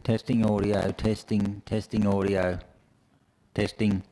Testing audio, testing audio, testing.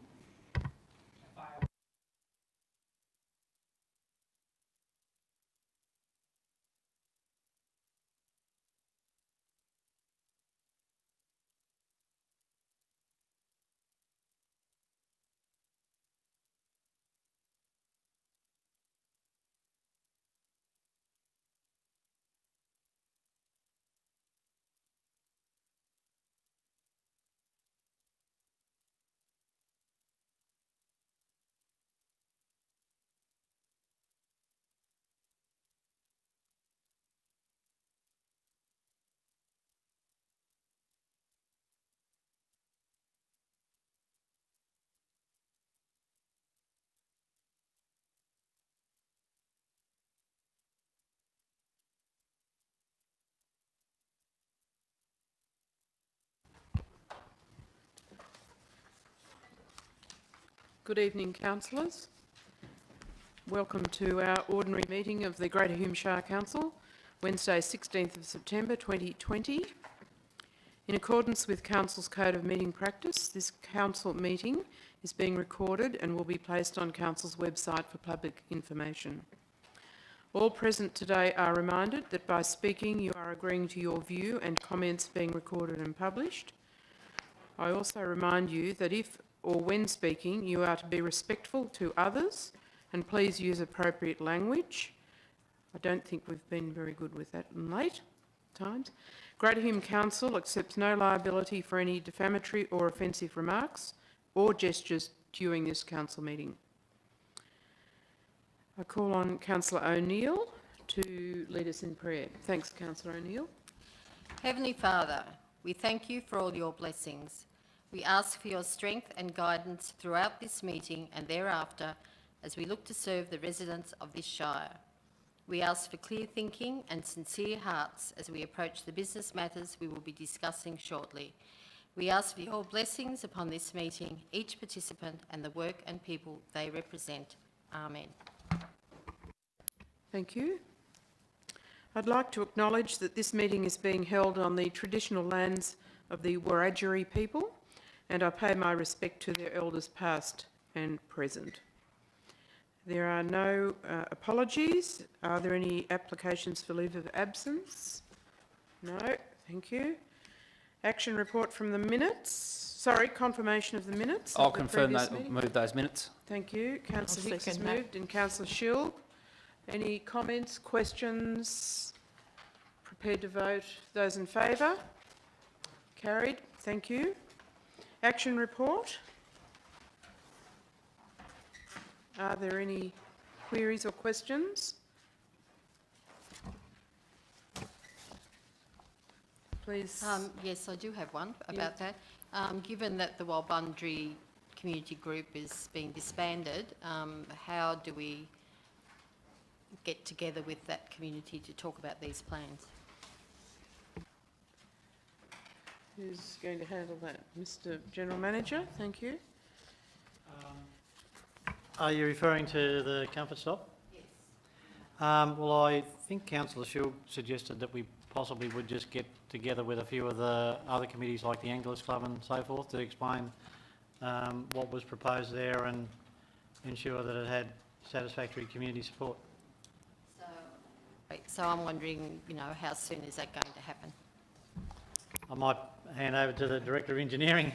Good evening, councillors. Welcome to our ordinary meeting of the Greater Hume Shire Council, Wednesday 16th of September 2020. In accordance with Council's Code of Meeting Practice, this council meeting is being recorded and will be placed on Council's website for public information. All present today are reminded that by speaking you are agreeing to your view and comments being recorded and published. I also remind you that if or when speaking, you are to be respectful to others and please use appropriate language. I don't think we've been very good with that in late times. Greater Hume Council accepts no liability for any defamatory or offensive remarks or gestures during this council meeting. I call on Councillor O'Neill to lead us in prayer. Thanks, Councillor O'Neill. Heavenly Father, we thank you for all your blessings. We ask for your strength and guidance throughout this meeting and thereafter as we look to serve the residents of this Shire. We ask for clear thinking and sincere hearts as we approach the business matters we will be discussing shortly. We ask for your blessings upon this meeting, each participant and the work and people they represent. Amen. Thank you. I'd like to acknowledge that this meeting is being held on the traditional lands of the Wiradjuri people, and I pay my respect to their elders past and present. There are no apologies. Are there any applications for leave of absence? No, thank you. Action report from the minutes. Sorry, confirmation of the minutes. I'll confirm that, move those minutes. Thank you. Councillor Hicks has moved and Councillor Schill. Any comments, questions? Prepared to vote? Those in favour? Carried. Thank you. Action report. Are there any queries or questions? Please. Yes, I do have one about that. Given that the Walbundry Community Group is being disbanded, how do we get together with that community to talk about these plans? Who's going to handle that? Mr. General Manager, thank you. Are you referring to the comfort stop? Yes. Well, I think Councillor Shield suggested that we possibly would just get together with a few of the other committees like the Anglers Club and so forth to explain what was proposed there and ensure that it had satisfactory community support. So I'm wondering, how soon is that going to happen? I might hand over to the Director of Engineering.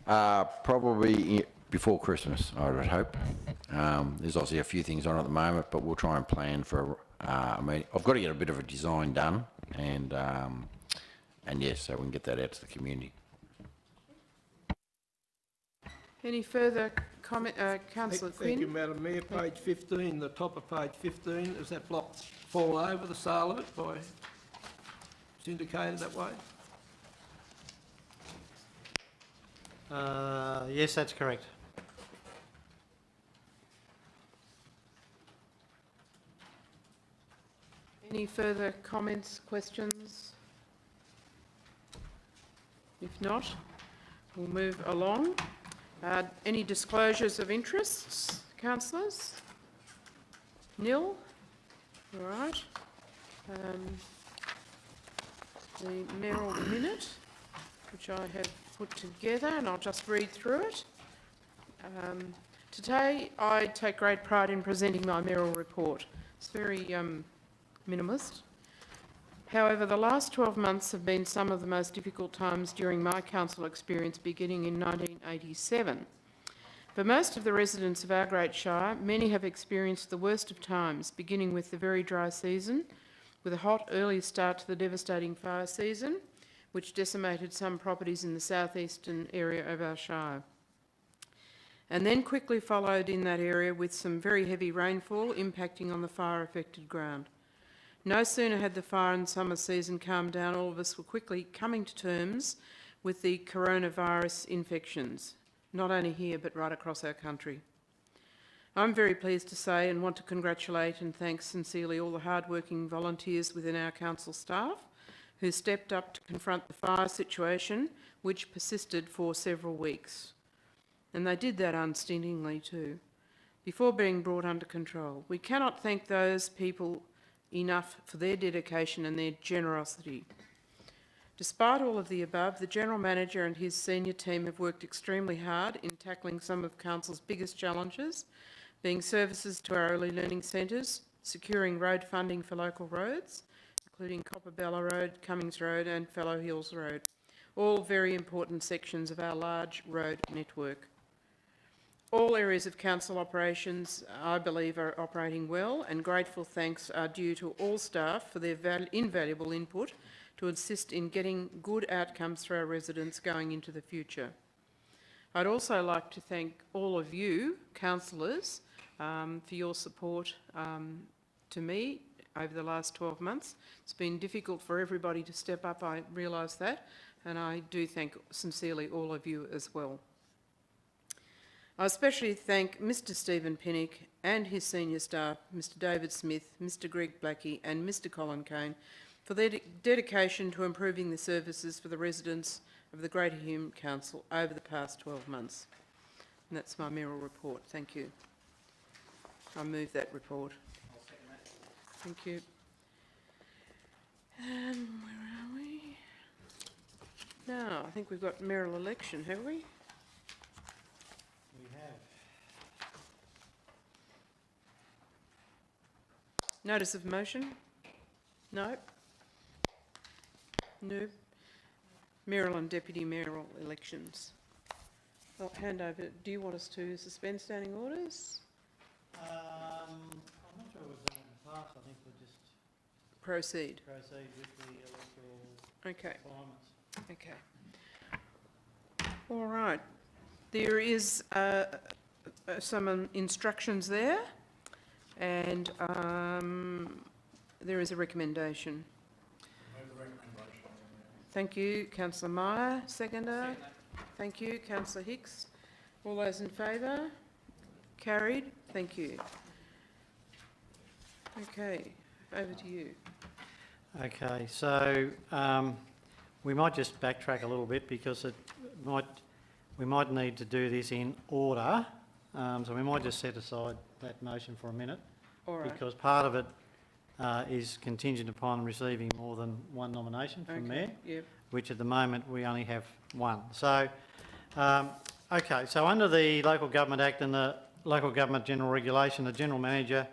Probably before Christmas, I would hope. There's obviously a few things on at the moment, but we'll try and plan for. I mean, I've got to get a bit of a design done, and yes, so we can get that out to the community. Any further comment, Councillor Quinn? Thank you, Madam Mayor. Page 15, the top of page 15, does that block fall over the sale of it by? It's indicated that way. Yes, that's correct. Any further comments, questions? If not, we'll move along. Any disclosures of interests, councillors? Nil? All right. the mayoral minute, which I have put together, and I'll just read through it. Today, I take great pride in presenting my mayoral report. It's very minimalist. However, the last 12 months have been some of the most difficult times during my council experience, beginning in 1987. For most of the residents of our great shire, many have experienced the worst of times, beginning with the very dry season, with a hot early start to the devastating fire season, which decimated some properties in the southeastern area of our shire. And then quickly followed in that area with some very heavy rainfall impacting on the fire-affected ground. No sooner had the fire and summer season calmed down, all of us were quickly coming to terms with the coronavirus infections, not only here but right across our country. I'm very pleased to say and want to congratulate and thank sincerely all the hard-working volunteers within our council staff who stepped up to confront the fire situation, which persisted for several weeks. And they did that unstintingly too, before being brought under control. We cannot thank those people enough for their dedication and their generosity. Despite all of the above, the General Manager and his senior team have worked extremely hard in tackling some of Council's biggest challenges, being services to our early learning centres, securing road funding for local roads, including Copperbella Road, Cummings Road and Fellow Hills Road, all very important sections of our large road network. All areas of council operations, I believe, are operating well, and grateful thanks are due to all staff for their invaluable input to assist in getting good outcomes for our residents going into the future. I'd also like to thank all of you, councillors, for your support to me over the last 12 months. It's been difficult for everybody to step up, I realise that, and I do thank sincerely all of you as well. I especially thank Mr Stephen Pinnock and his senior staff, Mr David Smith, Mr Greg Blackie and Mr Colin Kane, for their dedication to improving the services for the residents of the Greater Hume Council over the past 12 months. And that's my mayoral report. Thank you. I move that report. I'll second that. Thank you. Where are we? Now, I think we've got mayoral election, have we? We have. Notice of motion? No? No. Mayoral and deputy mayoral elections. I'll hand over. Do you want us to suspend standing orders? I'm not sure we've done it in the past. I think we'll just Proceed. proceed with the electoral Okay. requirements. Okay. All right. There is some instructions there, and there is a recommendation. Thank you, Councillor Meyer. Seconder. Thank you, Councillor Hicks. All those in favour? Carried. Thank you. Okay, over to you. Okay, so we might just backtrack a little bit because we might need to do this in order. So we might just set aside that motion for a minute. All right. Because part of it is contingent upon receiving more than one nomination from Mayor, Yep. which at the moment we only have one. So, okay, so under the Local Government Act and the Local Government General Regulation, the General Manager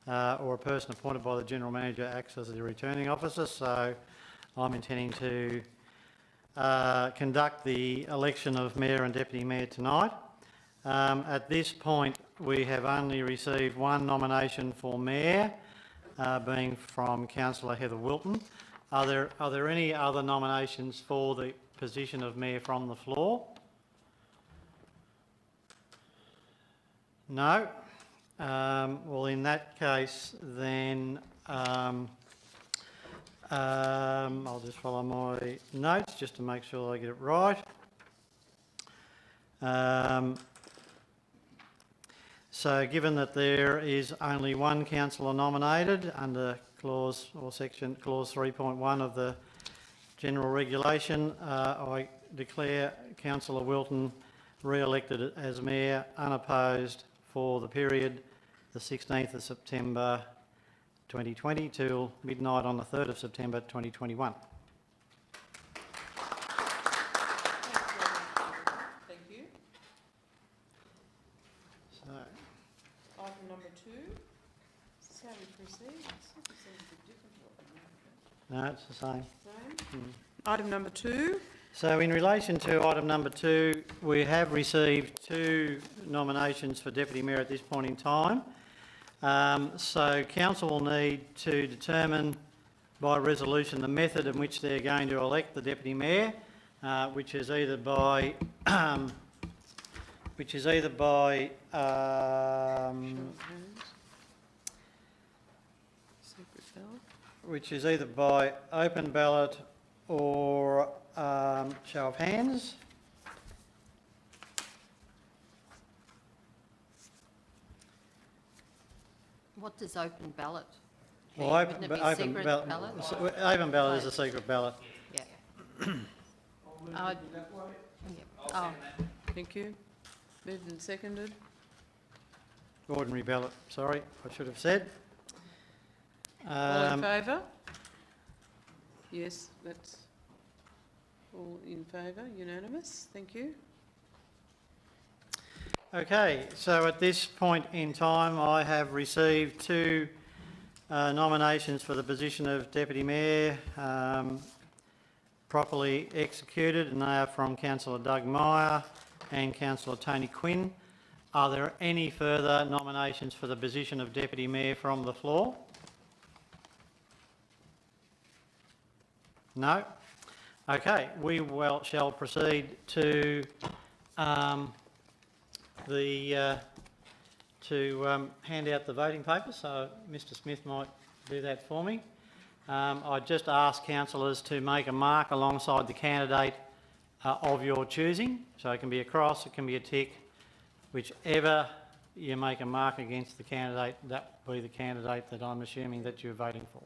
or a person appointed by the General Manager acts as the returning officer. So I'm intending to conduct the election of Mayor and Deputy Mayor tonight. At this point, we have only received one nomination for Mayor, being from Councillor Heather Wilton. Are there any other nominations for the position of Mayor from the floor? No? Well, in that case, then I'll just follow my notes just to make sure I get it right. So given that there is only one councillor nominated under clause 3.1 of the General Regulation, I declare Councillor Wilton re-elected as Mayor unopposed for the period the 16th of September 2020 till midnight on the 3rd of September 2021. Item number 2. Is this how we proceed? It seems a bit different to what we No, it's the same. Same. Item number 2. So in relation to item number 2, we have received 2 nominations for Deputy Mayor at this point in time. So council will need to determine by resolution the method in which they're going to elect the Deputy Mayor, which is either by Secret ballot. open ballot or show of hands. What does open ballot mean? Well, Wouldn't it be secret ballot? Open ballot is a secret ballot. Yeah. Yeah. Oh, Thank you. Moved and seconded. Ordinary ballot, sorry, I should have said. All in favour? Yes, that's all in favour, unanimous, thank you. Okay, so at this point in time, I have received 2 nominations for the position of Deputy Mayor, properly executed, and they are from Councillor Doug Meyer and Councillor Tony Quinn. Are there any further nominations for the position of Deputy Mayor from the floor? No? Okay, we shall proceed to hand out the voting papers, so Mr Smith might do that for me. I just ask councillors to make a mark alongside the candidate of your choosing, so it can be a cross, it can be a tick, whichever you make a mark against the candidate, that will be the candidate that I'm assuming that you're voting for.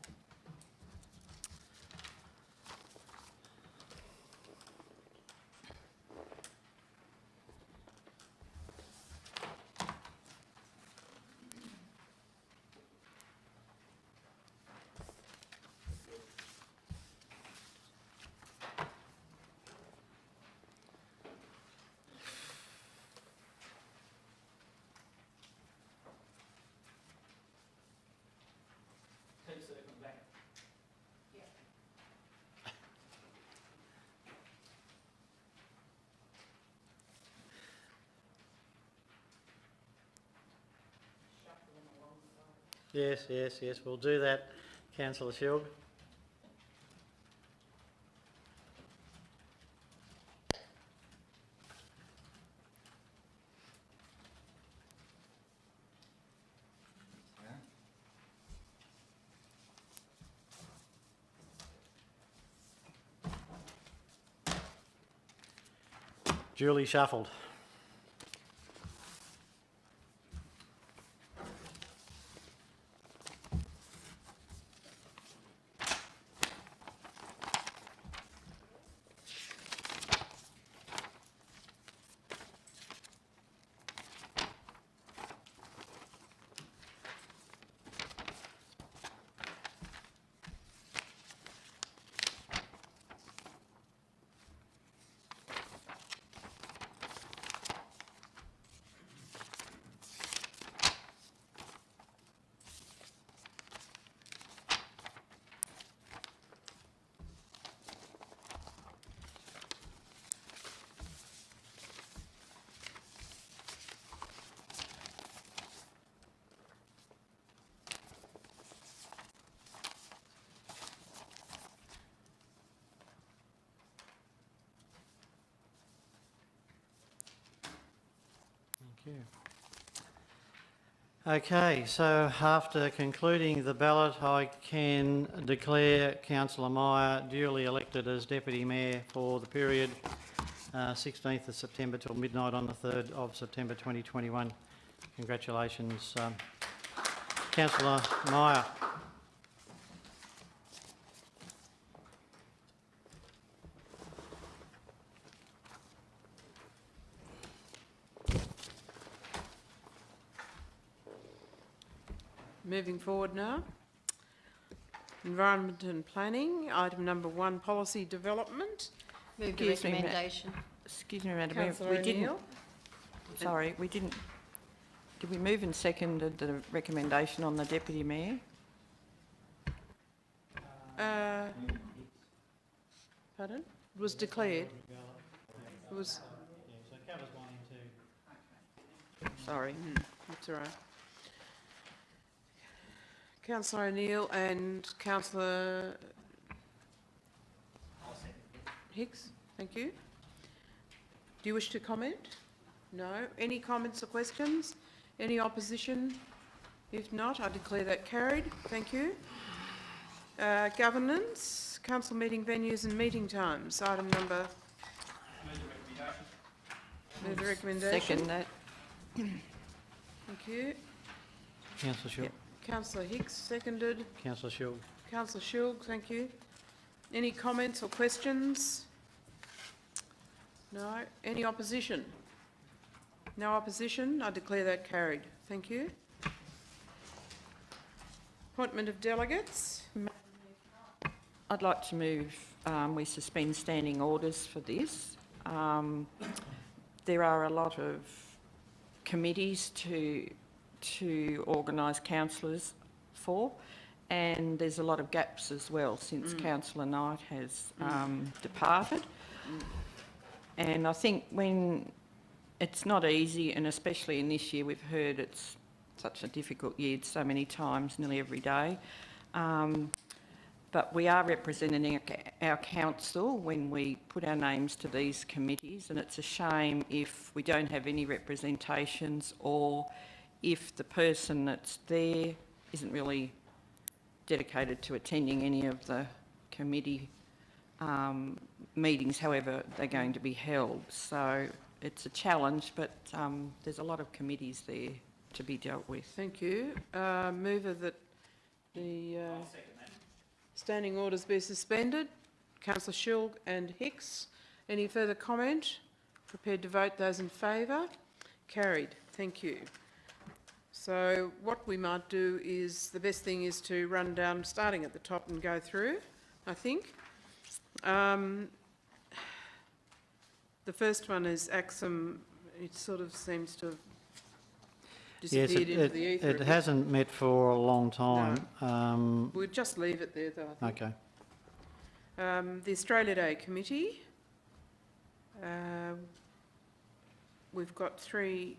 Yes, we'll do that, Councillor Shield. Duly shuffled. Thank you. Okay, so after concluding the ballot, I can declare Councillor Meyer duly elected as Deputy Mayor for the period 16th of September till midnight on the 3rd of September 2021. Congratulations, Councillor Meyer. Moving forward now. Environment and Planning, item number 1, Policy Development. move the Excuse me, recommendation. Excuse me, Madam Mayor, Councillor we didn't, O'Neill. sorry, we didn't Did we move and seconded the recommendation on the Deputy Mayor? Pardon? It was declared. It was, So it covers 1 and 2. Sorry. that's all right. Councillor O'Neill and Councillor Hicks, thank you. Do you wish to comment? No. Any comments or questions? Any opposition? If not, I declare that carried. Thank you. Governance, council meeting venues and meeting times. Item number. Move the recommendation. Second that. Thank you. Councillor Shulk. Councillor Hicks, seconded. Councillor Shulk. Councillor Shulg, thank you. Any comments or questions? No. Any opposition? No opposition. I declare that carried. Thank you. Appointment of delegates. I'd like to move we suspend standing orders for this. There are a lot of committees to organise councillors for, and there's a lot of gaps as well since Councillor Knight has departed. And I think when it's not easy, and especially in this year, we've heard it's such a difficult year so many times, nearly every day. But we are representing our council when we put our names to these committees, and it's a shame if we don't have any representations, or if the person that's there isn't really dedicated to attending any of the committee meetings, however they're going to be held. So it's a challenge, but there's a lot of committees there to be dealt with. Thank you. Mover that the standing orders be suspended. Councillor Shulg and Hicks. Any further comment? Prepared to vote. Those in favour? Carried. Thank you. So what we might do is, the best thing is to run down, starting at the top and go through, I think. The first one is Axum. It sort of seems to have Yes, disappeared into the ether. it hasn't met for a long time. We'll just leave it there, though, I think. Okay. The Australia Day Committee. We've got 3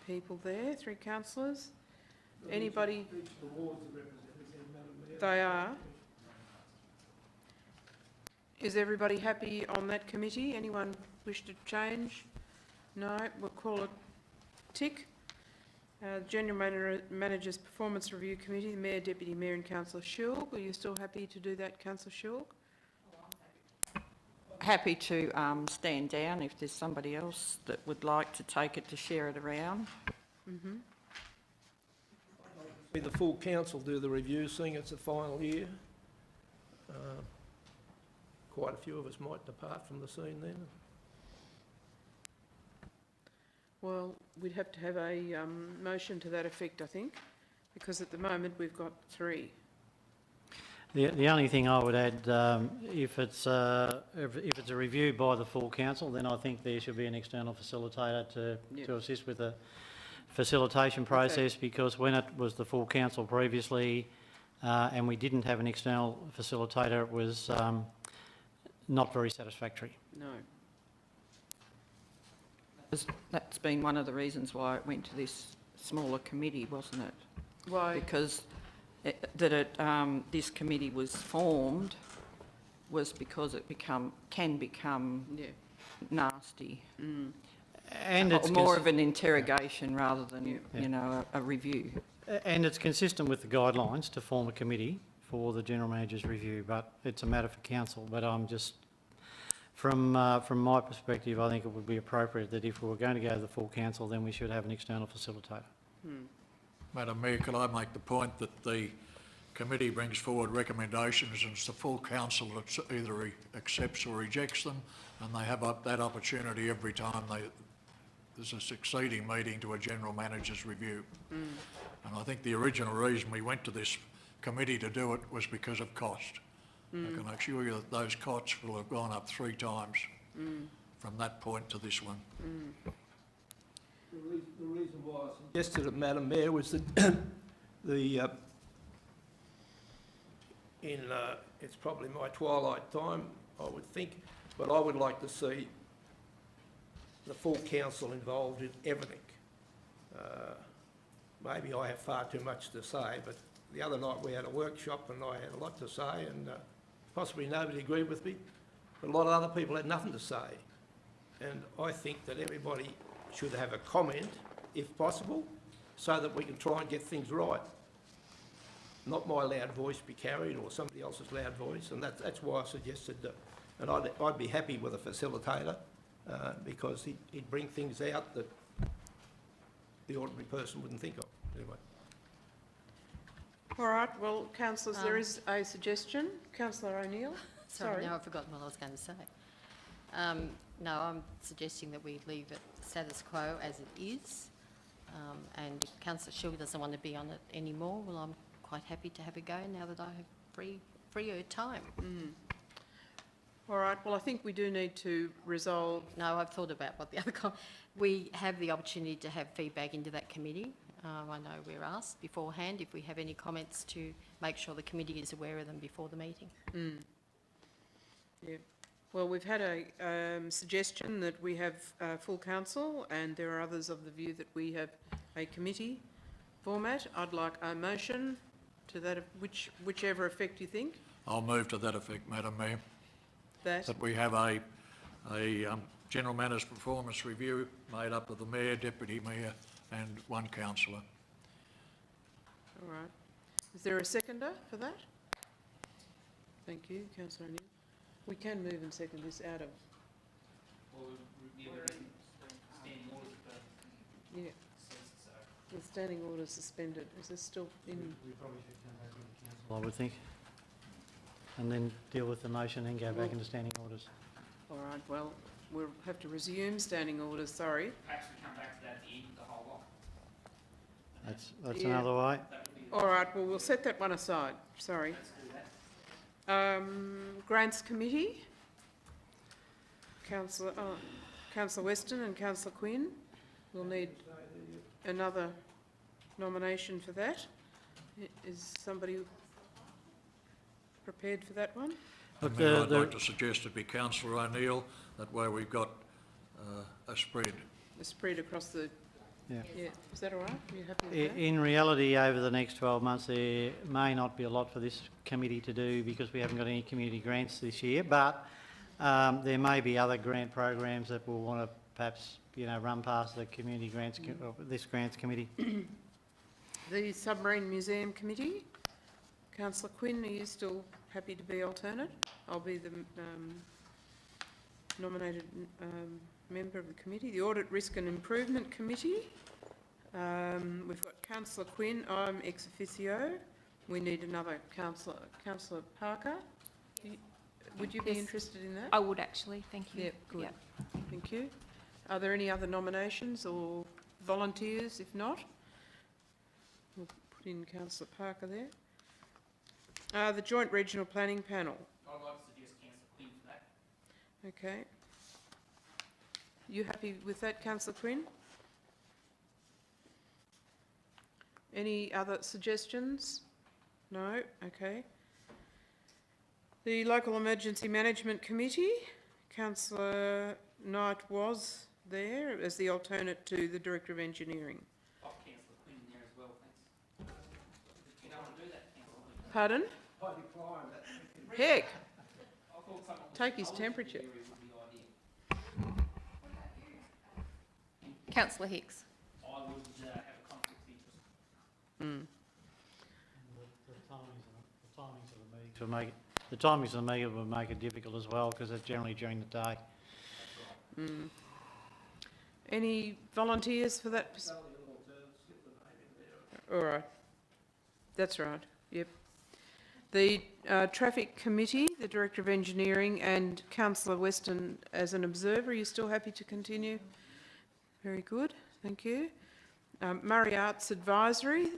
people there, 3 councillors. Anybody? They are. Is everybody happy on that committee? Anyone wish to change? No, we'll call it tick. General Manager's Performance Review Committee, the Mayor, Deputy Mayor and Councillor Shulg. Are you still happy to do that, Councillor Shulg? Happy to stand down if there's somebody else that would like to take it to share it around. See the full council do the review, seeing it's the final year. Quite a few of us might depart from the scene then. Well, we'd have to have a motion to that effect, I think, because at the moment we've got 3. The only thing I would add, if it's a review by the full council, then I think there should be an external facilitator to assist with the facilitation process, because when it was the full council previously and we didn't have an external facilitator, it was not very satisfactory. No. That's been one of the reasons why it went to this smaller committee, wasn't it? Why? Because this committee was formed was because it can become nasty. And it's more of an interrogation rather than you know, a review. And it's consistent with the guidelines to form a committee for the General Manager's review, but it's a matter for council. But I'm just, from my perspective, I think it would be appropriate that if we were going to go to the full council, then we should have an external facilitator. Madam Mayor, could I make the point that the committee brings forward recommendations and it's the full council that either accepts or rejects them, and they have that opportunity every time there's a succeeding meeting to a General Manager's review. And I think the original reason we went to this committee to do it was because of cost. I can assure you that those costs will have gone up 3 times from that point to this one. The reason why I suggested it, Madam Mayor, was that it's probably my twilight time, I would think, but I would like to see the full council involved in everything. Maybe I have far too much to say, but the other night we had a workshop and I had a lot to say, and possibly nobody agreed with me, but a lot of other people had nothing to say. And I think that everybody should have a comment, if possible, so that we can try and get things right. Not my loud voice be carried or somebody else's loud voice, and that's why I suggested that. And I'd be happy with a facilitator because he'd bring things out that the ordinary person wouldn't think of. Anyway. All right, well, councillors, there is a suggestion. Councillor O'Neill? Sorry, now I've forgotten what I was going to say. No, I'm suggesting that we leave it status quo as it is. And if Councillor Shield doesn't want to be on it anymore, well, I'm quite happy to have a go now that I have freer time. All right, well, I think we do need to resolve. No, I've thought about what the other... We have the opportunity to have feedback into that committee. I know we're asked beforehand if we have any comments to make sure the committee is aware of them before the meeting. Yeah. Well, we've had a suggestion that we have full council, and there are others of the view that we have a committee format. I'd like a motion to that, whichever effect you think. I'll move to that effect, Madam Mayor, That. that we have a general manager's performance review made up of the mayor, deputy mayor and one councillor. All right. Is there a seconder for that? Thank you, Councillor O'Neill. We can move and second this out of... Yeah. The standing order suspended. Is this still in... We probably should come back into council, I would think. And then deal with the motion and go back into standing orders. All right, well, we'll have to resume standing orders, sorry. Perhaps we come back to that at the end of the whole lot. That's Yeah. another way. All right, well, we'll set that one aside, sorry. Let's do that. Grants Committee, Councillor Weston and Councillor Quinn. We'll need another nomination for that. Is somebody prepared for that one? Look, Mayor, I'd like to suggest it be Councillor O'Neill, that way we've got a spread. The spread across the... Yeah. Yeah, is that all right? Are you happy with that? In reality, over the next 12 months, there may not be a lot for this committee to do because we haven't got any community grants this year, but there may be other grant programs that we'll want to perhaps, run past the community grants, this grants committee. The Submarine Museum Committee, Councillor Quinn, are you still happy to be alternate? I'll be the nominated member of the committee. The Audit, Risk and Improvement Committee, we've got Councillor Quinn, I'm ex officio. We need another councillor. Councillor Parker, would you be Yes. interested in that? I would actually, thank you. Yeah, good. Yep. Thank you. Are there any other nominations or volunteers? If not, we'll put in Councillor Parker there. The Joint Regional Planning Panel. I'd like to suggest Councillor Quinn for that. Okay. You happy with that, Councillor Quinn? Any other suggestions? No? Okay. The Local Emergency Management Committee, Councillor Knight was there as the alternate to the Director of Engineering. Pop Councillor Quinn in there as well, thanks. You don't want to do that, Councillor? Pardon? I decline that. Heck, I thought someone was take his older temperature. area would be ideal. Councillor Hicks. I would have a conflict of interest. The timings of the meeting will make it difficult as well because it's generally during the day. Any volunteers for that? All right. That's right, yep. The Traffic Committee, the Director of Engineering and Councillor Weston as an observer, are you still happy to continue? Very good, thank you. Murray Arts Advisory,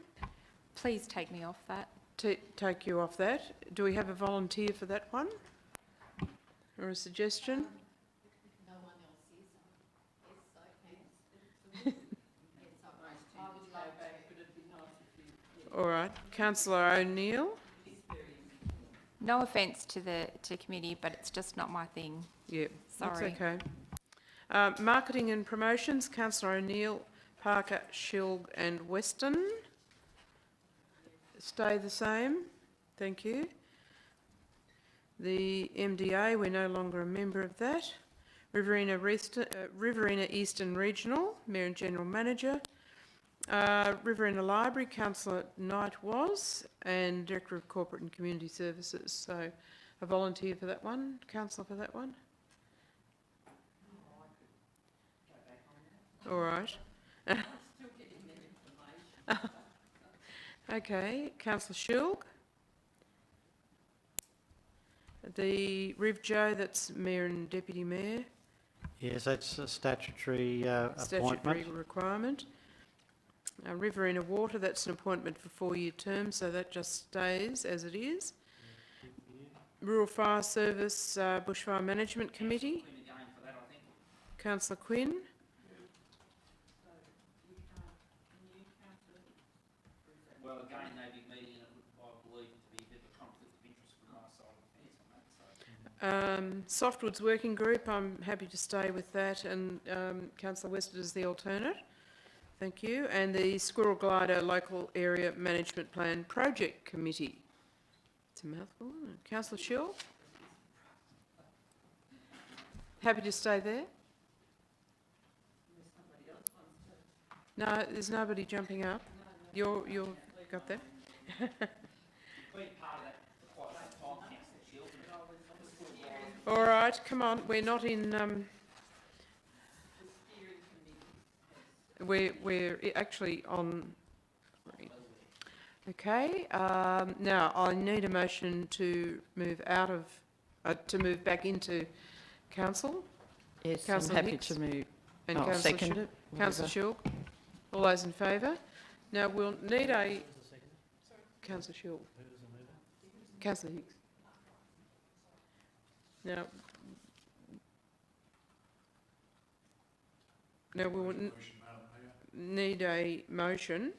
Please take me off that. take you off that. Do we have a volunteer for that one? Or a suggestion? No one else is. All right. Councillor O'Neill? No offence to committee, but it's just not my thing. Yep, that's Sorry. okay. Marketing and promotions, Councillor O'Neill, Parker, Shilg and Weston. Stay the same. Thank you. The MDA, we're no longer a member of that. Riverina Eastern Regional, Mayor and General Manager. Riverina Library, Councillor Knight was, and Director of Corporate and Community Services. So a volunteer for that one, councillor for that one. All right. Okay, councillor Shilg. The RivJo, that's Mayor and Deputy Mayor. Yes, that's a statutory Statutory appointment. requirement. Riverina Water, that's an appointment for 4-year term, so that just stays as it is. Rural Fire Service, Bushfire Management Committee, Quinn again for that, I think. councillor Quinn. Well, again, they'd be meeting, and it would, I believe, to be a bit of a conflict of interest from my side of the fence on that, so. Softwoods Working Group, I'm happy to stay with that, and councillor Weston is the alternate. Thank you. And the Squirrel Glider Local Area Management Plan Project Committee. It's a mouthful, isn't it? Councillor Schill? Happy to stay there? No, there's nobody jumping up. You're got that? Been part of that for quite some time, Councillor Shield. All right, come on. We're not in. We're actually on. Okay. Now I need a motion to move out of to move back into council. Yes, Councillor I'm happy Hicks to move. and I'll Councillor second it. Councillor Shulk. All those in favour? Now we'll need a. Councillor Shulk. Councillor Hicks. Now. Now we will need a motion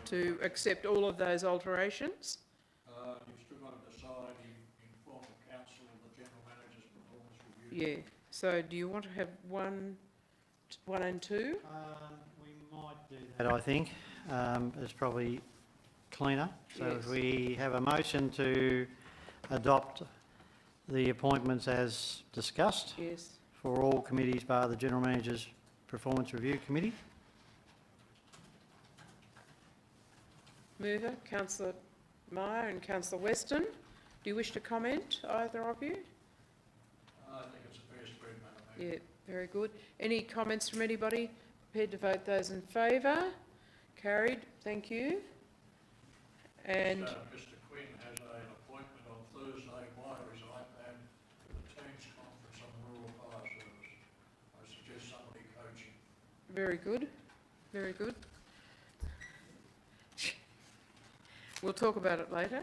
to accept all of those alterations. You've still got to decide in formal council the general manager's performance review. Yeah, so do you want to have one and two? We might do that, I think. It's probably cleaner. So if Yes. we have a motion to adopt the appointments as discussed Yes. for all committees bar the General Manager's Performance Review Committee. Mover, Councillor Meyer and Councillor Weston. Do you wish to comment, either of you? I think it's a fair spread, Madam Mayor. Yeah, very good. Any comments from anybody? Prepared to vote those in favour? Carried, thank you. And Mr Quinn has an appointment on Thursday via his iPad to the Teams conference on the Rural Fire Service. I suggest somebody coach him. very good, very good. We'll talk about it later.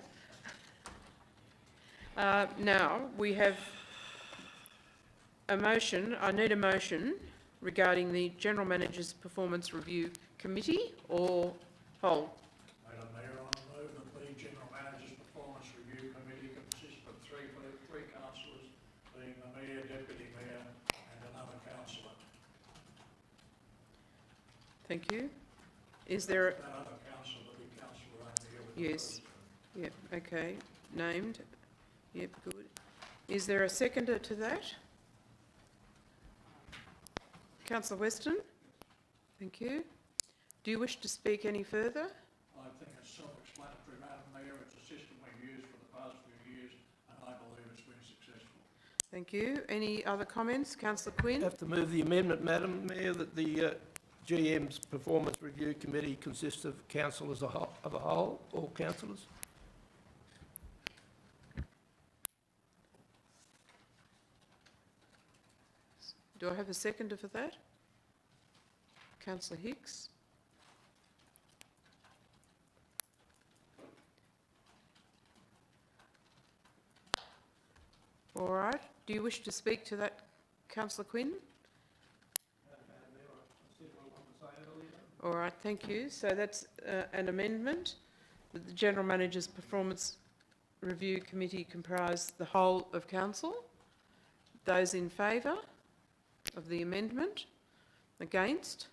Now, we have a motion, I need a motion regarding the General Manager's Performance Review Committee or whole. Madam Mayor, I move that the General Manager's Performance Review Committee consists of three councillors, being the Mayor, Deputy Mayor and another councillor. Thank you. Is there, That other councillor, the big councillor over here with the yes, yep, okay, named, yep, good. Is there a seconder to that? Councillor Weston? Thank you. Do you wish to speak any further? I think it's self-explanatory, Madam Mayor. It's a system we've used for the past few years and I believe it's been successful. Thank you. Any other comments? Councillor Quinn? Have to move the amendment, Madam Mayor, that the GM's Performance Review Committee consists of council as a whole, all councillors. Do I have a seconder for that? Councillor Hicks? All right. Do you wish to speak to that, Councillor Quinn? All right, thank you. So that's an amendment that the General Manager's Performance Review Committee comprise the whole of council. Those in favour of the amendment? Against?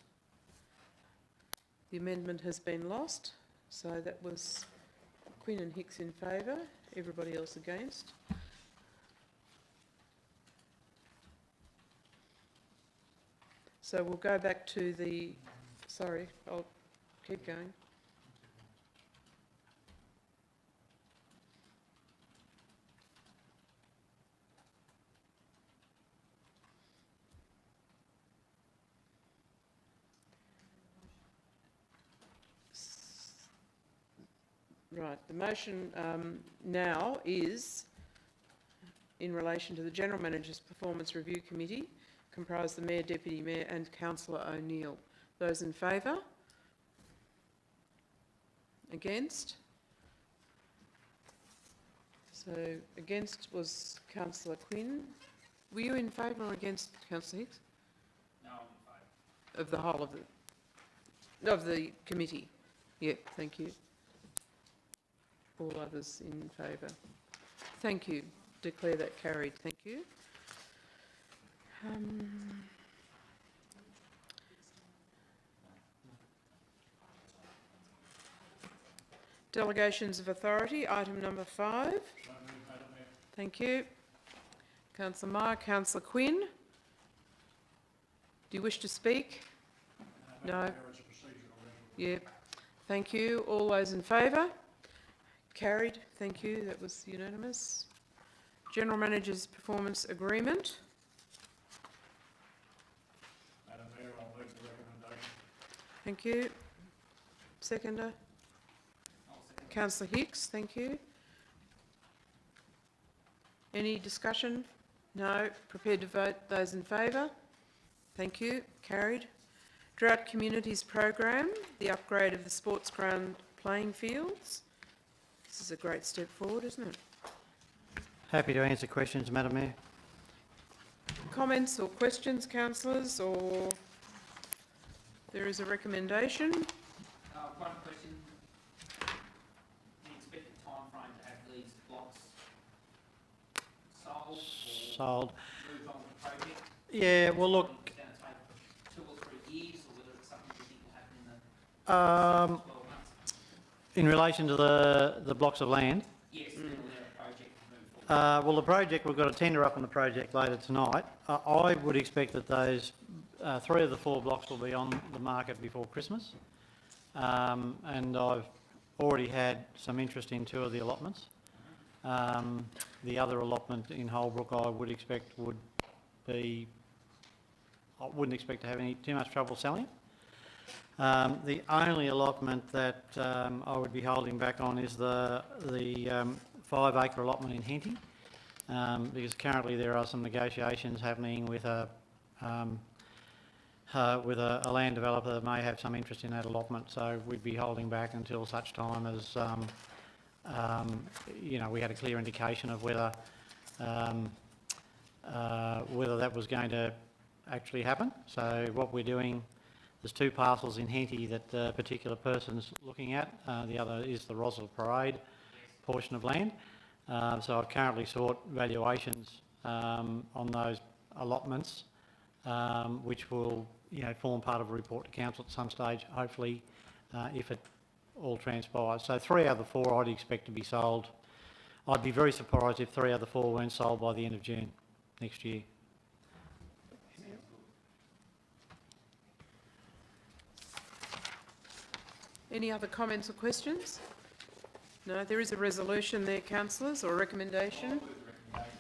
The amendment has been lost. So that was Quinn and Hicks in favour, everybody else against. So we'll go back to the, sorry, I'll keep going. Right, the motion now is in relation to the General Manager's Performance Review Committee, comprise the Mayor, Deputy Mayor and Councillor O'Neill. Those in favour? Against? So against was Councillor Quinn. Were you in favour or against, Councillor Hicks? No, I'm in favour. Of the whole of the committee? Yeah, thank you. All others in favour. Thank you. Declare that carried. Thank you. Delegations of authority, item number 5. Thank you. Councillor Meyer, Councillor Quinn. Do you wish to speak? No. Yeah. Thank you. All those in favour? Carried. Thank you. That was unanimous. General Manager's Performance Agreement. Madam Mayor, I'll move the recommendation. Thank you. Seconder? Councillor Hicks, thank you. Any discussion? No. Prepared to vote. Those in favour? Thank you. Carried. Drought Communities Program, the upgrade of the sports ground playing fields. This is a great step forward, isn't it? Happy to answer questions, Madam Mayor. Comments or questions, councillors, or there is a recommendation? One question. The expected timeframe to have these blocks sold or Sold. moved on to the project? Yeah, well, look, It's going to take 2 or 3 years, or whether it's something you think will happen in the 12 months? in relation to the blocks of land, Yes, it'll allow the project to move forward. well, the project, we've got a tender up on the project later tonight. I would expect that those 3 of the 4 blocks will be on the market before Christmas. And I've already had some interest in 2 of the allotments. The other allotment in Holbrook, I would expect would be, I wouldn't expect to have too much trouble selling it. The only allotment that I would be holding back on is the 5-acre allotment in Henty, because currently there are some negotiations happening with a land developer that may have some interest in that allotment. So we'd be holding back until such time as we had a clear indication of whether that was going to actually happen. So what we're doing, there's 2 parcels in Henty that a particular person's looking at. The other is the Roswell Parade portion of land. So I've currently sought valuations on those allotments, which will form part of a report to council at some stage, hopefully, if it all transpires. So 3 out of the 4 I'd expect to be sold. I'd be very surprised if 3 out of the 4 weren't sold by the end of June next year. Any other comments or questions? No, there is a resolution there, councillors, or a recommendation.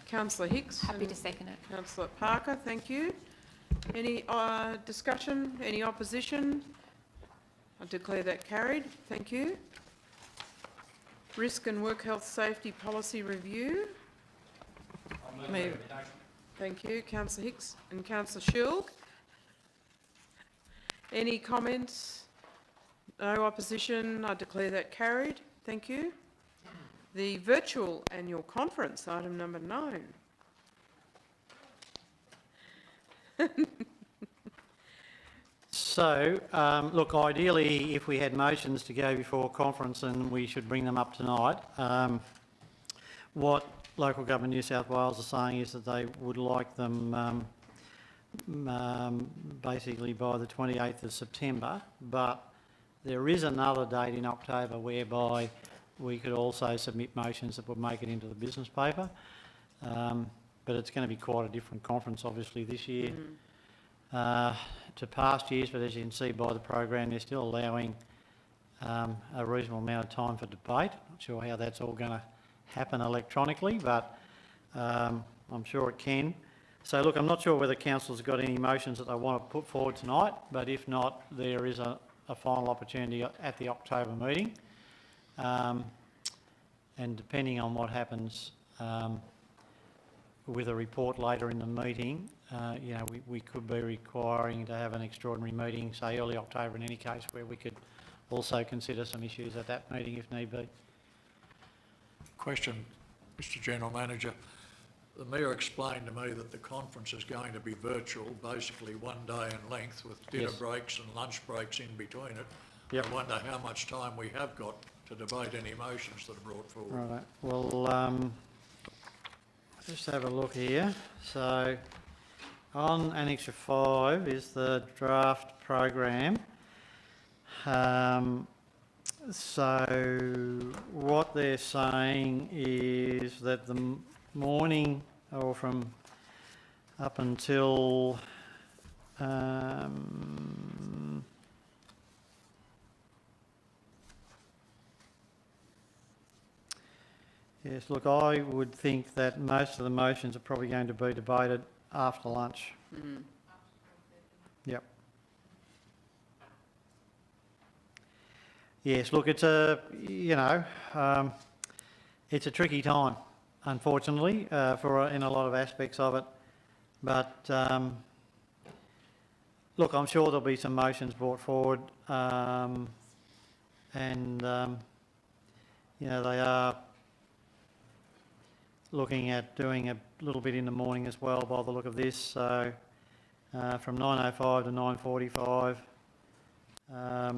Councillor Hicks. Happy and to second it. Councillor Parker, thank you. Any discussion? Any opposition? I declare that carried. Thank you. Risk and Work Health Safety Policy Review. Thank you, Councillor Hicks and Councillor Shulk. Any comments? No opposition. I declare that carried. Thank you. The virtual annual conference, item number 9. So, look, ideally, if we had motions to go before conference, then we should bring them up tonight. What Local Government New South Wales are saying is that they would like them basically by the 28th of September, but there is another date in October whereby we could also submit motions that would make it into the business paper. But it's going to be quite a different conference, obviously, this year to past years. But as you can see by the program, they're still allowing a reasonable amount of time for debate. Not sure how that's all going to happen electronically, but I'm sure it can. So, look, I'm not sure whether council's got any motions that they want to put forward tonight, but if not, there is a final opportunity at the October meeting. And depending on what happens with a report later in the meeting, you know, we could be requiring to have an extraordinary meeting, say early October in any case, where we could also consider some issues at that meeting if need be. Question, Mr General Manager. The Mayor explained to me that the conference is going to be virtual, basically 1 day in length with dinner breaks and lunch breaks in between it. Yep. I wonder how much time we have got to debate any motions that are brought forward. Right. Well, just have a look here. So, on Annexure 5 is the draft program. So, what they're saying is that the morning, or from up until yes, look, I would think that most of the motions are probably going to be debated after lunch. Yep. Yes, look, it's a, you know, it's a tricky time, unfortunately, in a lot of aspects of it. But look, I'm sure there'll be some motions brought forward, and you know, they are looking at doing a little bit in the morning as well by the look of this. So from 9:05 to 9:45.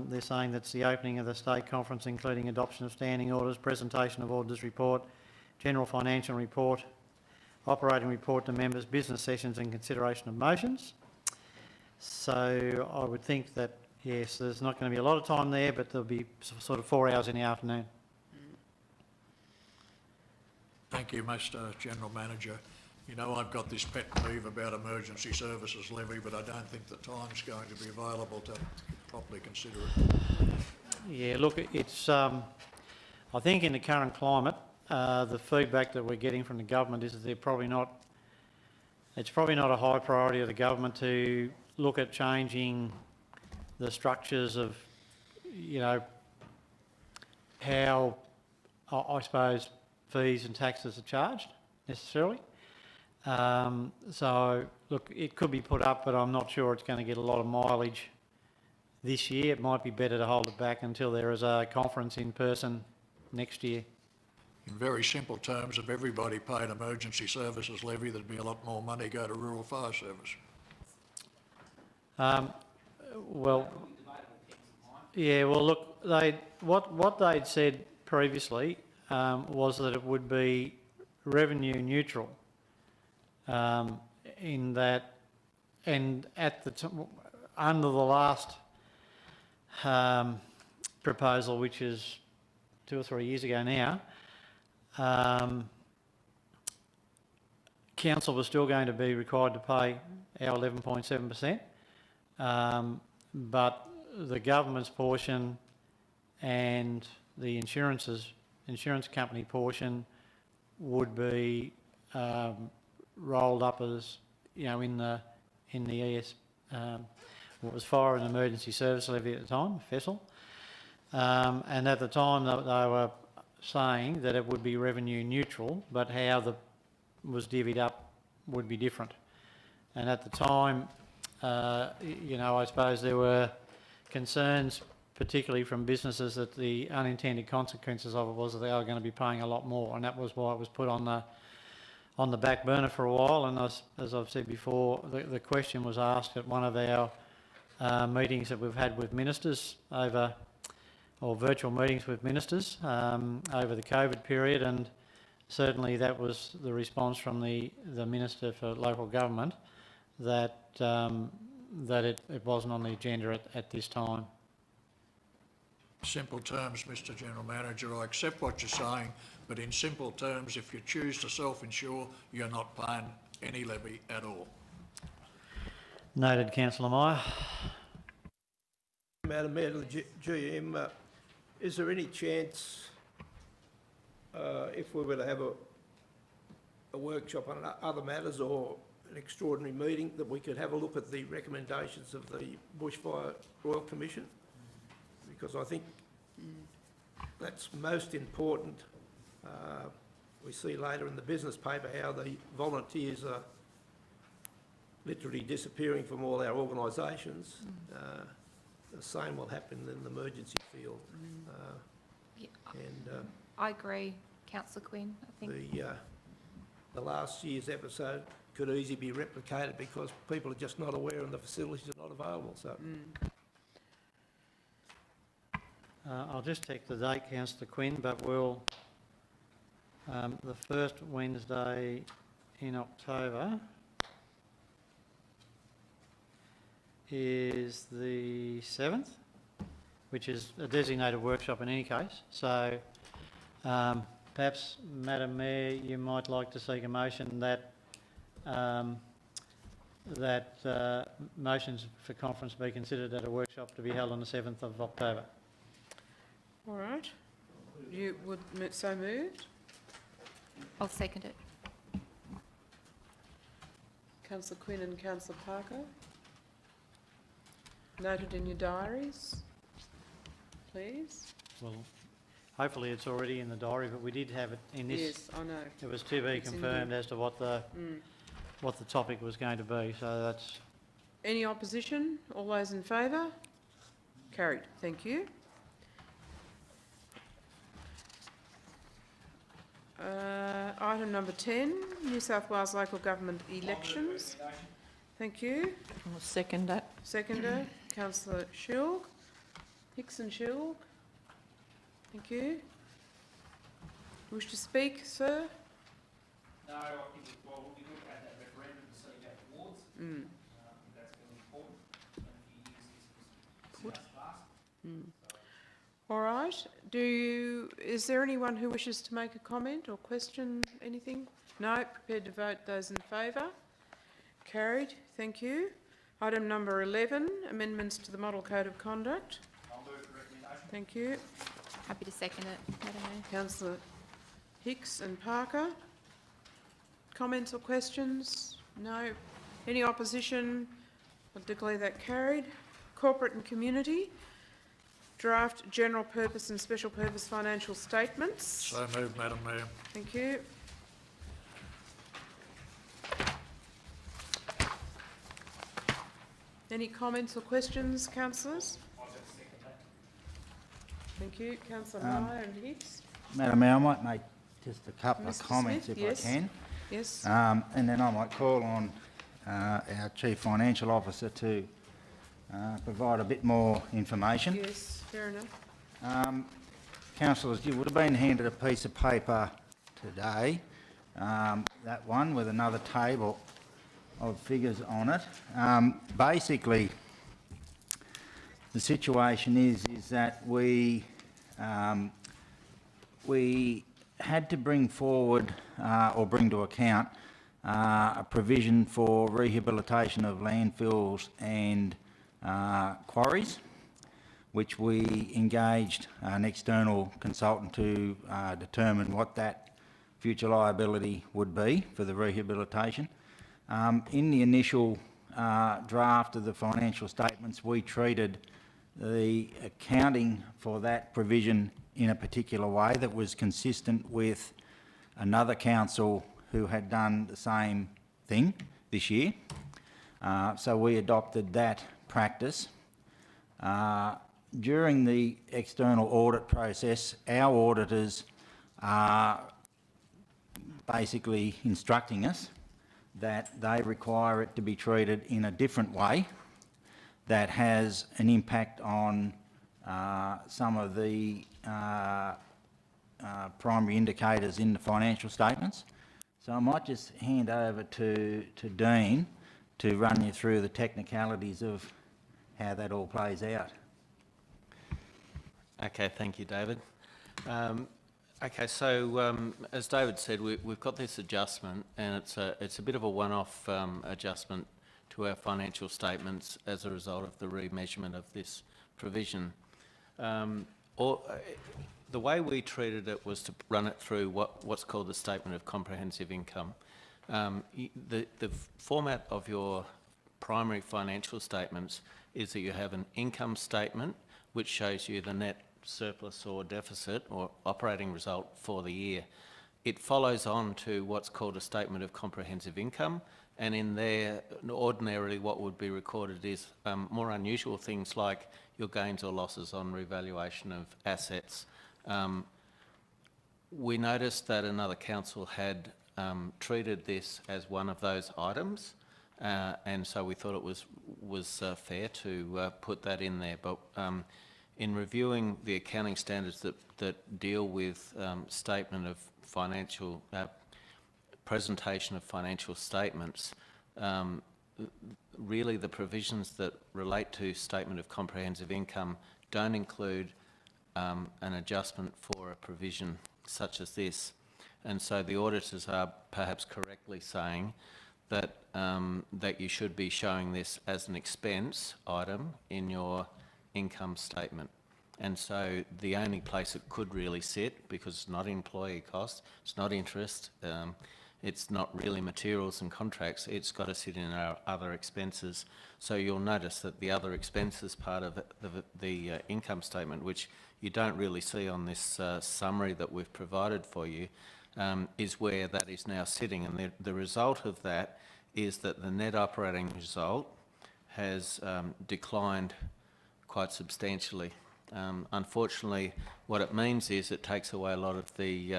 They're saying that's the opening of the state conference, including adoption of standing orders, presentation of auditors' report, general financial report, operating report to members, business sessions and consideration of motions. So I would think that, yes, there's not going to be a lot of time there, but there'll be sort of 4 hours in the afternoon. Thank you, Mr General Manager. You know, I've got this pet peeve about emergency services levy, but I don't think the time's going to be available to properly consider it. Yeah, look, it's, I think in the current climate, the feedback that we're getting from the government is that it's probably not a high priority of the government to look at changing the structures of, you know, how, I suppose, fees and taxes are charged necessarily. So, look, it could be put up, but I'm not sure it's going to get a lot of mileage this year. It might be better to hold it back until there is a conference in person next year. In very simple terms, if everybody paid emergency services levy, there'd be a lot more money go to rural fire service. Well, yeah, well, look, what they'd said previously was that it would be revenue neutral. In that, and at the under the last proposal, which is 2 or 3 years ago now, council was still going to be required to pay our 11.7%, but the government's portion and the insurance company portion would be rolled up as, you know, in the ES, what was Fire and Emergency Service Levy at the time, FESL, and at the time they were saying that it would be revenue neutral, but how was divvied up would be different. And at the time, you know, I suppose there were concerns, particularly from businesses, that the unintended consequences of it was that they were going to be paying a lot more, and that was why it was put on the back burner for a while. And as I've said before, the question was asked at one of our meetings that we've had with ministers over, or virtual meetings with ministers over the COVID period, and certainly that was the response from the Minister for Local Government that it wasn't on the agenda at this time. Simple terms, Mr General Manager, I accept what you're saying, but in simple terms, if you choose to self-insure, you're not paying any levy at all. Noted, Councillor Meyer. Madam Mayor, the GM, is there any chance, if we were to have a workshop on other matters or an extraordinary meeting, that we could have a look at the recommendations of the Bushfire Royal Commission? Because I think that's most important. We see later in the business paper how the volunteers are literally disappearing from all our organisations. The same will happen in the emergency field. I agree, Councillor Quinn. I think The last year's episode could easily be replicated because people are just not aware and the facilities are not available. So. I'll just check the date, Councillor Quinn, but we'll, the first Wednesday in October is the 7th, which is a designated workshop in any case. So perhaps, Madam Mayor, you might like to seek a motion that motions for conference be considered at a workshop to be held on the 7th of October. All right. You would so moved? I'll second it. Councillor Quinn and Councillor Parker. Noted in your diaries, please. Well, hopefully it's already in the diary, but we did have it in this. Yes, I know. It was to be It's in confirmed here. as to what the topic was going to be. So that's. Any opposition? All those in favour? Carried. Thank you. Item number 10, New South Wales local government elections. Thank you. I'll second that. Seconder, Councillor Shilg. Hickson Shilg. Thank you. Wish to speak, sir? No, I think we'll be looking at that referendum to see about awards. That's going to be important in a few years. This was last. All right. Is there anyone who wishes to make a comment or question anything? No. Prepared to vote. Those in favour? Carried. Thank you. Item number 11, amendments to the Model Code of Conduct. I'll move the recommendation. Thank you. Happy to second it, Madam Mayor. Councillor Hicks and Parker. Comments or questions? No. Any opposition? I'll declare that carried. Corporate and community. Draft general purpose and special purpose financial statements. So moved, Madam Mayor. Thank you. Any comments or questions, councillors? Thank you. Councillor Meyer and Hicks. Madam Mayor, I might make just a couple of Mr. comments Smith, if yes. I can. Yes. And then I might call on our Chief Financial Officer to provide a bit more information. Yes, fair enough. Councillors, you would have been handed a piece of paper today, that one with another table of figures on it. Basically, the situation is that we had to bring forward or bring to account a provision for rehabilitation of landfills and quarries, which we engaged an external consultant to determine what that future liability would be for the rehabilitation. In the initial draft of the financial statements, we treated the accounting for that provision in a particular way that was consistent with another council who had done the same thing this year. So we adopted that practice. During the external audit process, our auditors are basically instructing us that they require it to be treated in a different way that has an impact on some of the primary indicators in the financial statements. So I might just hand over to Dean to run you through the technicalities of how that all plays out. Okay, thank you, David. Okay, so as David said, we've got this adjustment, and it's a bit of a one-off adjustment to our financial statements as a result of the remeasurement of this provision. The way we treated it was to run it through what's called the Statement of Comprehensive Income. The format of your primary financial statements is that you have an income statement which shows you the net surplus or deficit or operating result for the year. It follows on to what's called a Statement of Comprehensive Income, and in there, ordinarily what would be recorded is more unusual things like your gains or losses on revaluation of assets. We noticed that another council had treated this as one of those items, and so we thought it was fair to put that in there. But in reviewing the accounting standards that deal with statement of financial presentation of financial statements, really the provisions that relate to Statement of Comprehensive Income don't include an adjustment for a provision such as this. And so the auditors are perhaps correctly saying that that you should be showing this as an expense item in your income statement. And so the only place it could really sit, because it's not employee cost, it's not interest, it's not really materials and contracts, it's got to sit in our other expenses. So you'll notice that the other expenses part of the income statement, which you don't really see on this summary that we've provided for you, is where that is now sitting. And the result of that is that the net operating result has declined quite substantially. Unfortunately, what it means is it takes away a lot of the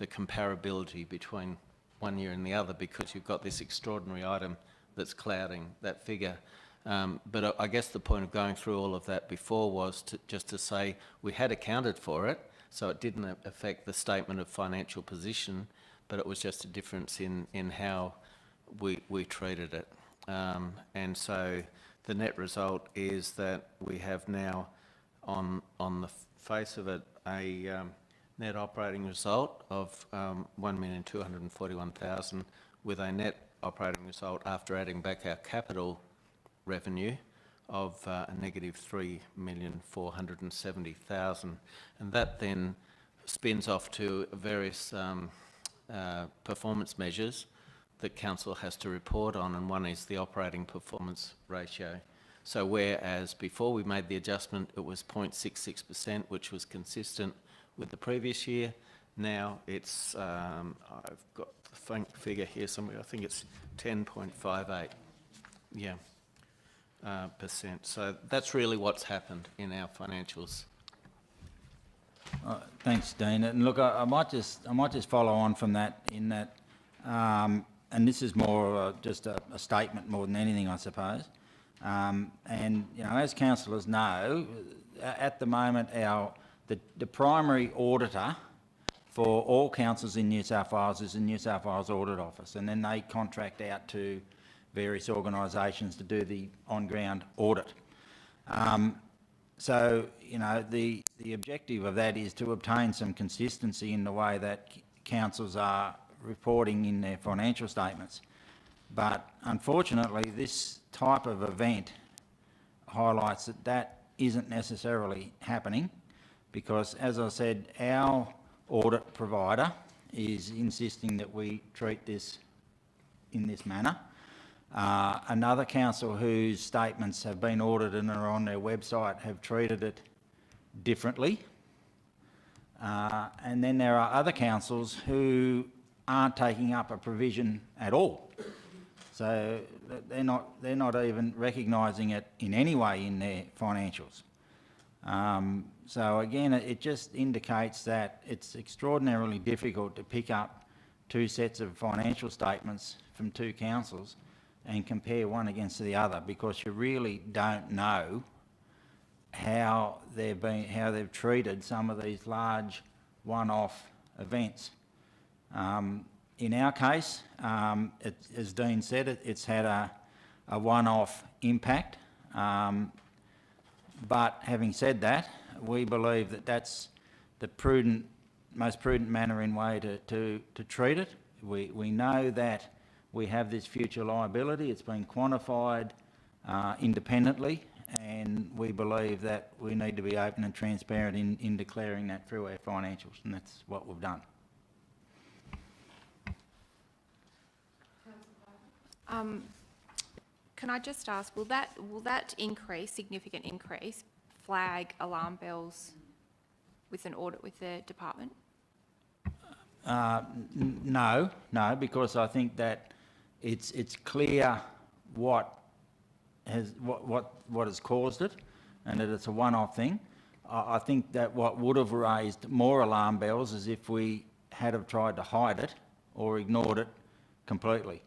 comparability between one year and the other, because you've got this extraordinary item that's clouding that figure. But I guess the point of going through all of that before was just to say we had accounted for it, so it didn't affect the statement of financial position, but it was just a difference in how we treated it. And so the net result is that we have now, on the face of it, a net operating result of 1,241,000, with a net operating result after adding back our capital revenue of a negative 3,470,000. And that then spins off to various performance measures that council has to report on, and one is the operating performance ratio. So whereas before we made the adjustment, it was 0.66%, which was consistent with the previous year, now it's, I've got the figure here somewhere, I think it's 10.58, yeah, percent. So that's really what's happened in our financials. Thanks, Dean. And look, I might just follow on from that in that, and this is more just a statement more than anything, I suppose. And you know, as councillors know, at the moment, the primary auditor for all councils in New South Wales is the New South Wales Audit Office, and then they contract out to various organisations to do the on-ground audit. So, you know, the objective of that is to obtain some consistency in the way that councils are reporting in their financial statements. But unfortunately, this type of event highlights that that isn't necessarily happening, because, as I said, our audit provider is insisting that we treat this in this manner. Another council whose statements have been audited and are on their website have treated it differently. And then there are other councils who aren't taking up a provision at all. So they're not even recognising it in any way in their financials. So again, it just indicates that it's extraordinarily difficult to pick up two sets of financial statements from two councils and compare one against the other, because you really don't know how they've treated some of these large one-off events. In our case, as Dean said, it's had a one-off impact. But having said that, we believe that that's the most prudent manner in way to treat it. We know that we have this future liability. It's been quantified independently, and we believe that we need to be open and transparent in declaring that through our financials, and that's what we've done. Can I just ask, will that significant increase, flag alarm bells with an audit with the department? No, because I think that it's clear what has caused it, and that it's a one-off thing. I think that what would have raised more alarm bells is if we had have tried to hide it or ignored it completely.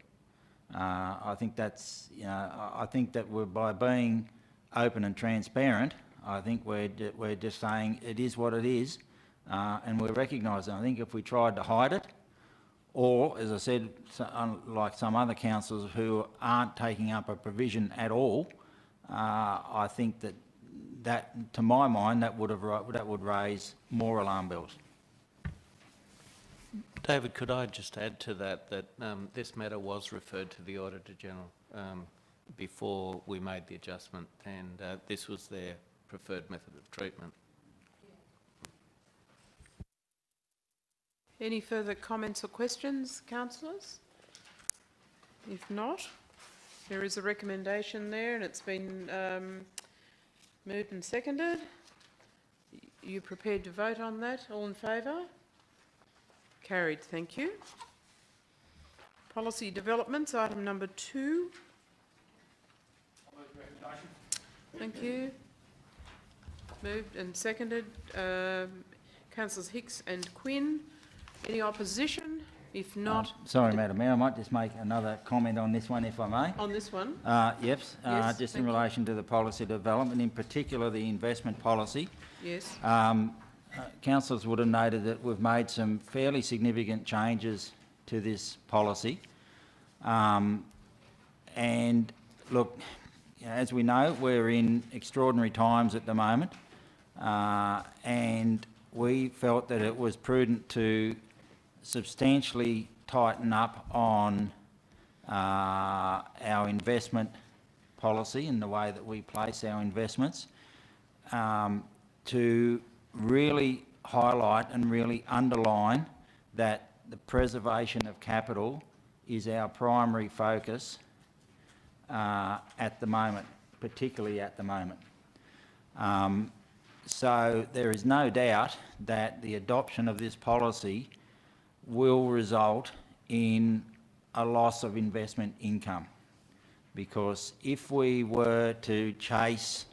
I think that's, I think that by being open and transparent, I think we're just saying it is what it is, and we're recognising. I think if we tried to hide it, or, as I said, like some other councils who aren't taking up a provision at all, I think that to my mind, that would raise more alarm bells. David, could I just add to that this matter was referred to the Auditor General before we made the adjustment, and this was their preferred method of treatment. Any further comments or questions, councillors? If not, there is a recommendation there, and it's been moved and seconded. You prepared to vote on that? All in favour? Carried, thank you. Policy developments, item number 2. Thank you. Moved and seconded. Councillors Hicks and Quinn. Any opposition? If not... Sorry, Madam Mayor, I might just make another comment on this one, if I may. On this one? Yes, Yes, just in thank you. relation to the policy development, in particular the investment policy. Yes. Councillors would have noted that we've made some fairly significant changes to this policy. And look, as we know, we're in extraordinary times at the moment, and we felt that it was prudent to substantially tighten up on our investment policy and the way that we place our investments, to really highlight and really underline that the preservation of capital is our primary focus at the moment, particularly at the moment. So there is no doubt that the adoption of this policy will result in a loss of investment income, because if we were to chase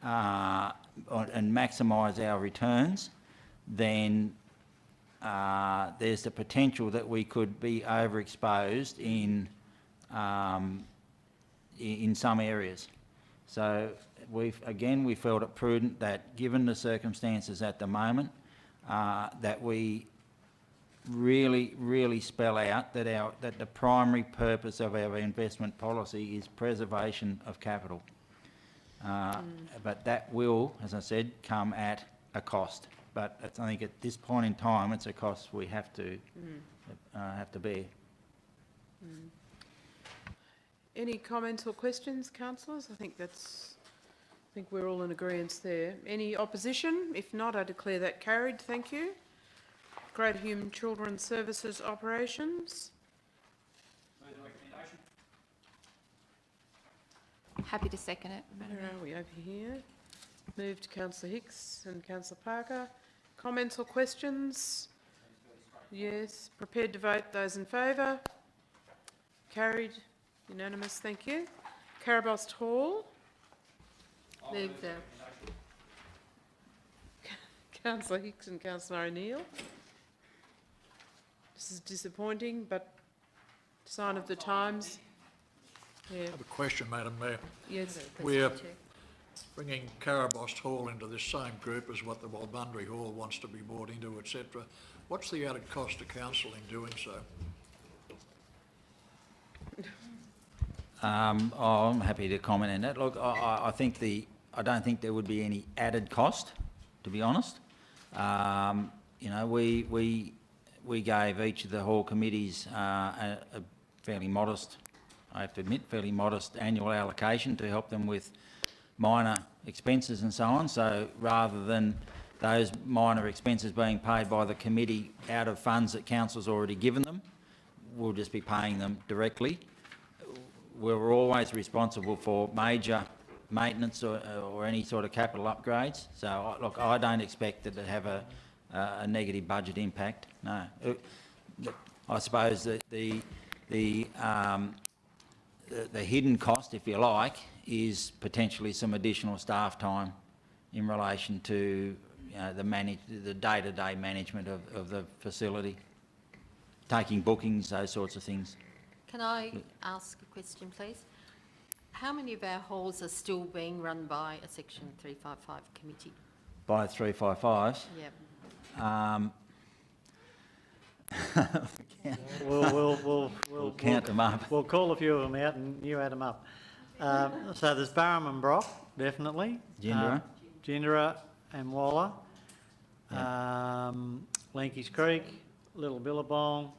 and maximise our returns, then there's the potential that we could be overexposed in some areas. So we felt it prudent that, given the circumstances at the moment, that we really spell out that the primary purpose of our investment policy is preservation of capital. But that will, as I said, come at a cost. But I think at this point in time, it's a cost we have to bear. Any comments or questions, councillors? I think we're all in agreement there. Any opposition? If not, I declare that carried. Thank you. Greater Hume Children's Services Operations. Move the recommendation. Happy to second it, Madam Where Mayor. are we? Over here. Moved Councillor Hicks and Councillor Parker. Comments or questions? Yes. Prepared to vote. Those in favour? Carried. Unanimous. Thank you. Carabost Hall. Moved. Councillor Hicks and Councillor O'Neill. This is disappointing, but sign of the times. Yeah, I have a question, Madam Mayor. yes. We're bringing Carabost Hall into this same group as what the Walbundry Hall wants to be brought into, etc. What's the added cost to council in doing so? I'm happy to comment on that. Look, I think I don't think there would be any added cost, to be honest. You know, we gave each of the hall committees a fairly modest, I have to admit, fairly modest annual allocation to help them with minor expenses and so on. So rather than those minor expenses being paid by the committee out of funds that council's already given them, we'll just be paying them directly. We're always responsible for major maintenance or any sort of capital upgrades. So, look, I don't expect it to have a negative budget impact, no. I suppose that the hidden cost, if you like, is potentially some additional staff time in relation to the day-to-day management of the facility, taking bookings, those sorts of things. Can I ask a question, please? How many of our halls are still being run by a Section 355 committee? By 355s. Yep. We'll count them up. We'll call a few of them out and you add them up. So there's Barham and Brock, definitely. Gendera. Gendera and Waller. Lanky's Creek, Little Billabong.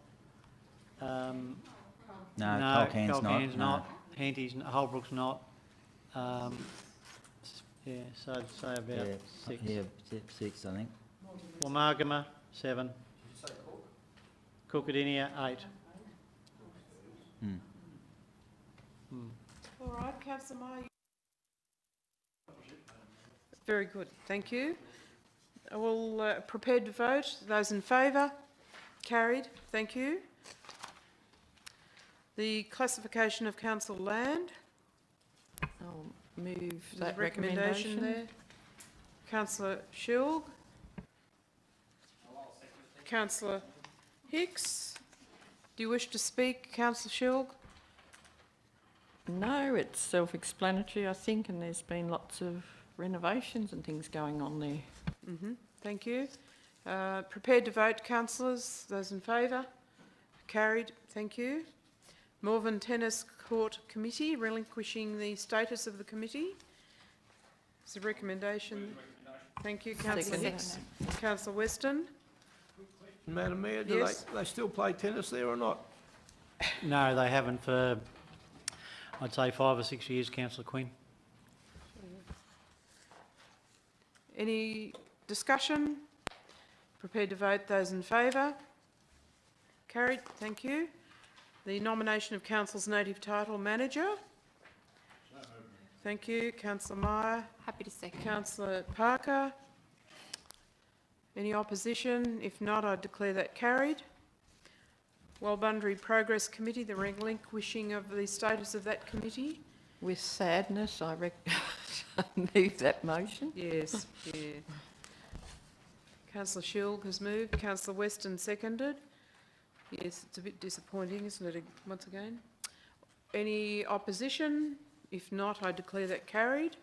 No, Colcairn's not. not. Henty's, Holbrook's not. Yeah, so I'd say about six. Yeah, 6, I think. Womargama, 7. Cookadinia, 8. All right, Councillor Meyer. Very good, thank you. All prepared to vote? Those in favour? Carried, thank you. The classification of council land. I'll move There's that a recommendation there. Councillor Shilg. Councillor Hicks. Do you wish to speak, Councillor Shilg? No, it's self-explanatory, I think, and there's been lots of renovations and things going on there. Thank you. Prepared to vote, councillors? Those in favour? Carried, thank you. Morven Tennis Court Committee, relinquishing the status of the committee. It's a recommendation. Thank you, Councillor Second. Hicks. Councillor Weston. Madam Mayor, Yes. they still play tennis there or not? No, they haven't for, I'd say, 5 or 6 years, Councillor Quinn. Any discussion? Prepared to vote, those in favour? Carried, thank you. The nomination of Council's native title manager. Thank you, Councillor Meyer. Happy to second. Councillor Parker. Any opposition? If not, I declare that carried. Walbundry Progress Committee, the relinquishing of the status of that committee. With sadness, I move that motion. Yes, yeah. Councillor Shilg has moved, Councillor Weston seconded. Yes, it's a bit disappointing, isn't it, once again? Any opposition? If not, I declare that carried.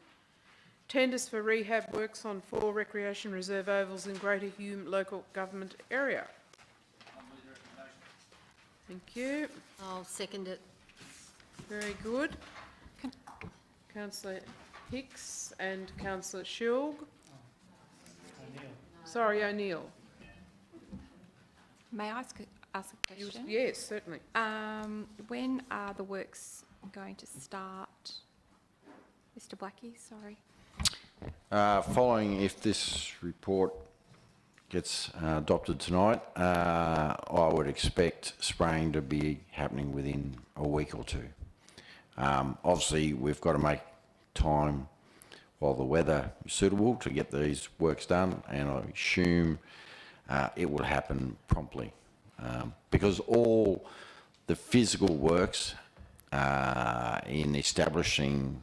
Tenders for rehab works on 4 recreation reserve ovals in Greater Hume local government area. Thank you. I'll second it. Very good. Councillor Hicks and Councillor Shilg. Sorry, O'Neill. May I ask a question? Yes, certainly. When are the works going to start? Mr Blackie, sorry. Following, if this report gets adopted tonight, I would expect spraying to be happening within a week or 2. Obviously, we've got to make time while the weather is suitable to get these works done, and I assume it will happen promptly, because all the physical works in establishing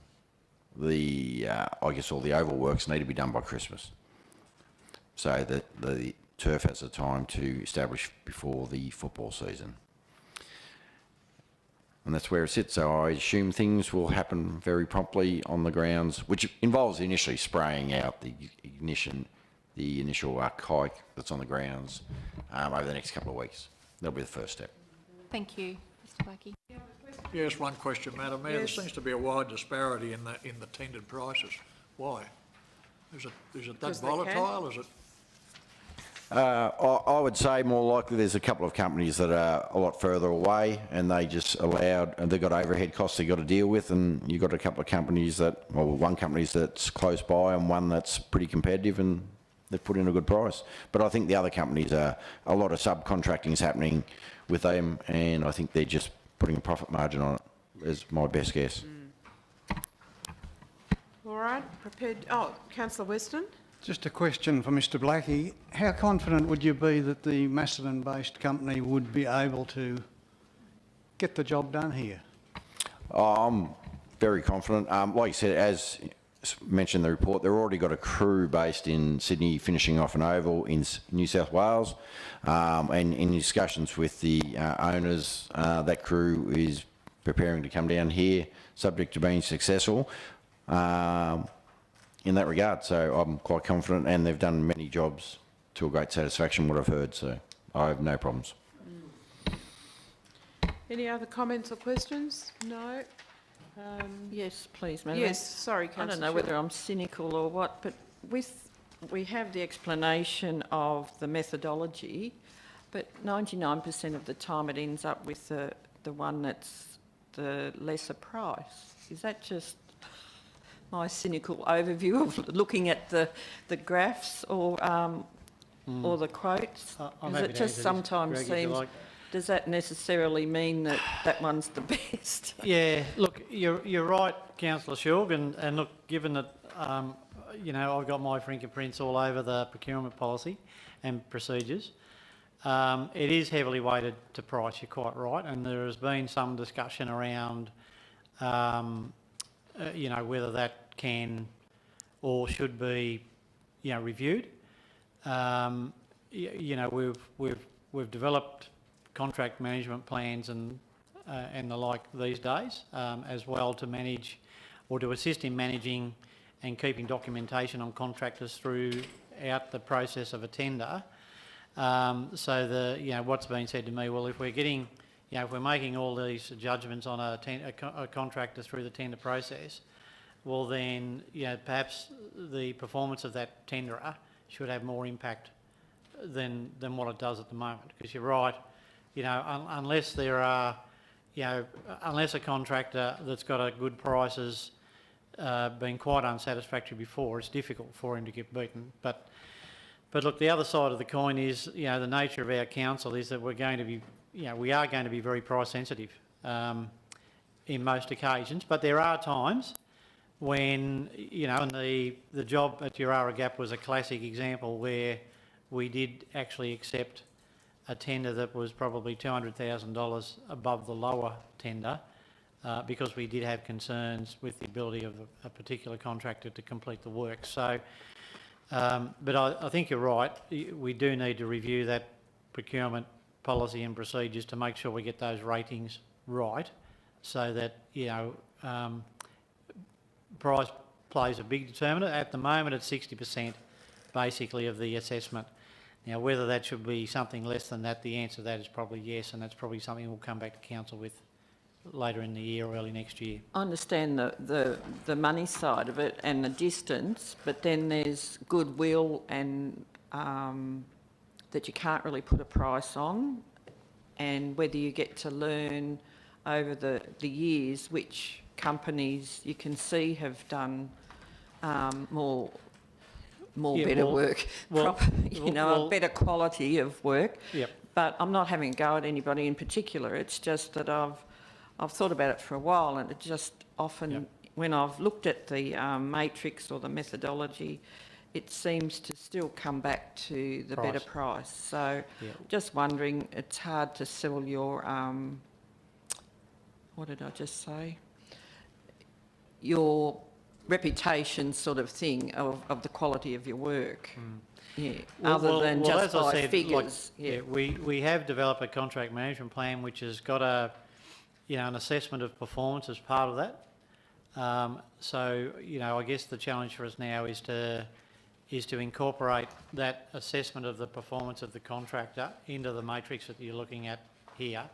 the, I guess all the oval works need to be done by Christmas, so that the turf has the time to establish before the football season. and that's where it sits. So I assume things will happen very promptly on the grounds, which involves initially spraying out the initial kike that's on the grounds over the next couple of weeks. That'll be the first step. Thank you, Mr Blackie. Yes, one question, Madam Mayor. There Yes. seems to be a wide disparity in the tendered prices. Why? Is it that Because they can. volatile? Is it? I would say more likely there's a couple of companies that are a lot further away and they just and they've got overhead costs they've got to deal with, and you've got a couple of companies one company that's close by and one that's pretty competitive and they've put in a good price. But I think the other companies a lot of subcontracting is happening with them, and I think they're just putting a profit margin on it, is my best guess. All right, Councillor Weston? Just a question for Mr Blackie. How confident would you be that the Macedon-based company would be able to get the job done here? I'm very confident. Like you said, as mentioned in the report, they've already got a crew based in Sydney finishing off an oval in New South Wales, and in discussions with the owners, that crew is preparing to come down here, subject to being successful in that regard. So I'm quite confident, and they've done many jobs to a great satisfaction, what I've heard, so I have no problems. Any other comments or questions? No? Yes, please, Madam. Yes, sorry, I Councillor don't know Shield. whether I'm cynical or what, but we have the explanation of the methodology, but 99% of the time it ends up with the one that's the lesser price. Is that just my cynical overview of looking at the graphs or the quotes? I'm Because happy it to just answer this, sometimes Greg, if you seems, like. does that necessarily mean that that one's the best? Yeah, look, you're right, Councillor Shulg, and look, given that, I've got my fingerprints all over the procurement policy and procedures, it is heavily weighted to price, you're quite right, and there has been some discussion around, whether that can or should be, reviewed. We've developed contract management plans and the like these days, as well, to manage or to assist in managing and keeping documentation on contractors throughout the process of a tender. So what's been said to me, well, if we're getting, if we're making all these judgments on a contractor through the tender process, well then, perhaps the performance of that tenderer should have more impact than what it does at the moment. Because you're right, unless there are, unless a contractor that's got a good price has been quite unsatisfactory before, it's difficult for him to get beaten. But look, the other side of the coin is, the nature of our council is that we're going to be, we are going to be very price sensitive in most occasions. But there are times when, and the job at Urara Gap was a classic example where we did actually accept a tender that was probably $200,000 above the lower tender because we did have concerns with the ability of a particular contractor to complete the work. So, but I think you're right. We do need to review that procurement policy and procedures to make sure we get those ratings right, so that price plays a big determinant. At the moment, it's 60% basically of the assessment. Now, whether that should be something less than that, the answer to that is probably yes, and that's probably something we'll come back to council with later in the year or early next year. I understand the money side of it and the distance, but then there's goodwill and that you can't really put a price on, and whether you get to learn over the years which companies you can see have done more better work, a better quality of work. Yep. But I'm not having a go at anybody in particular. It's just that I've thought about it for a while, and it just often, when I've looked at the matrix or the methodology, it seems to still come back to the better price. So just wondering, it's hard to sell your, what did I just say? Your reputation sort of thing of the quality of your work. Yeah, other than just by figures. we have developed a contract management plan which has got a an assessment of performance as part of that. So, I guess the challenge for us now is to incorporate that assessment of the performance of the contractor into the matrix that you're looking at here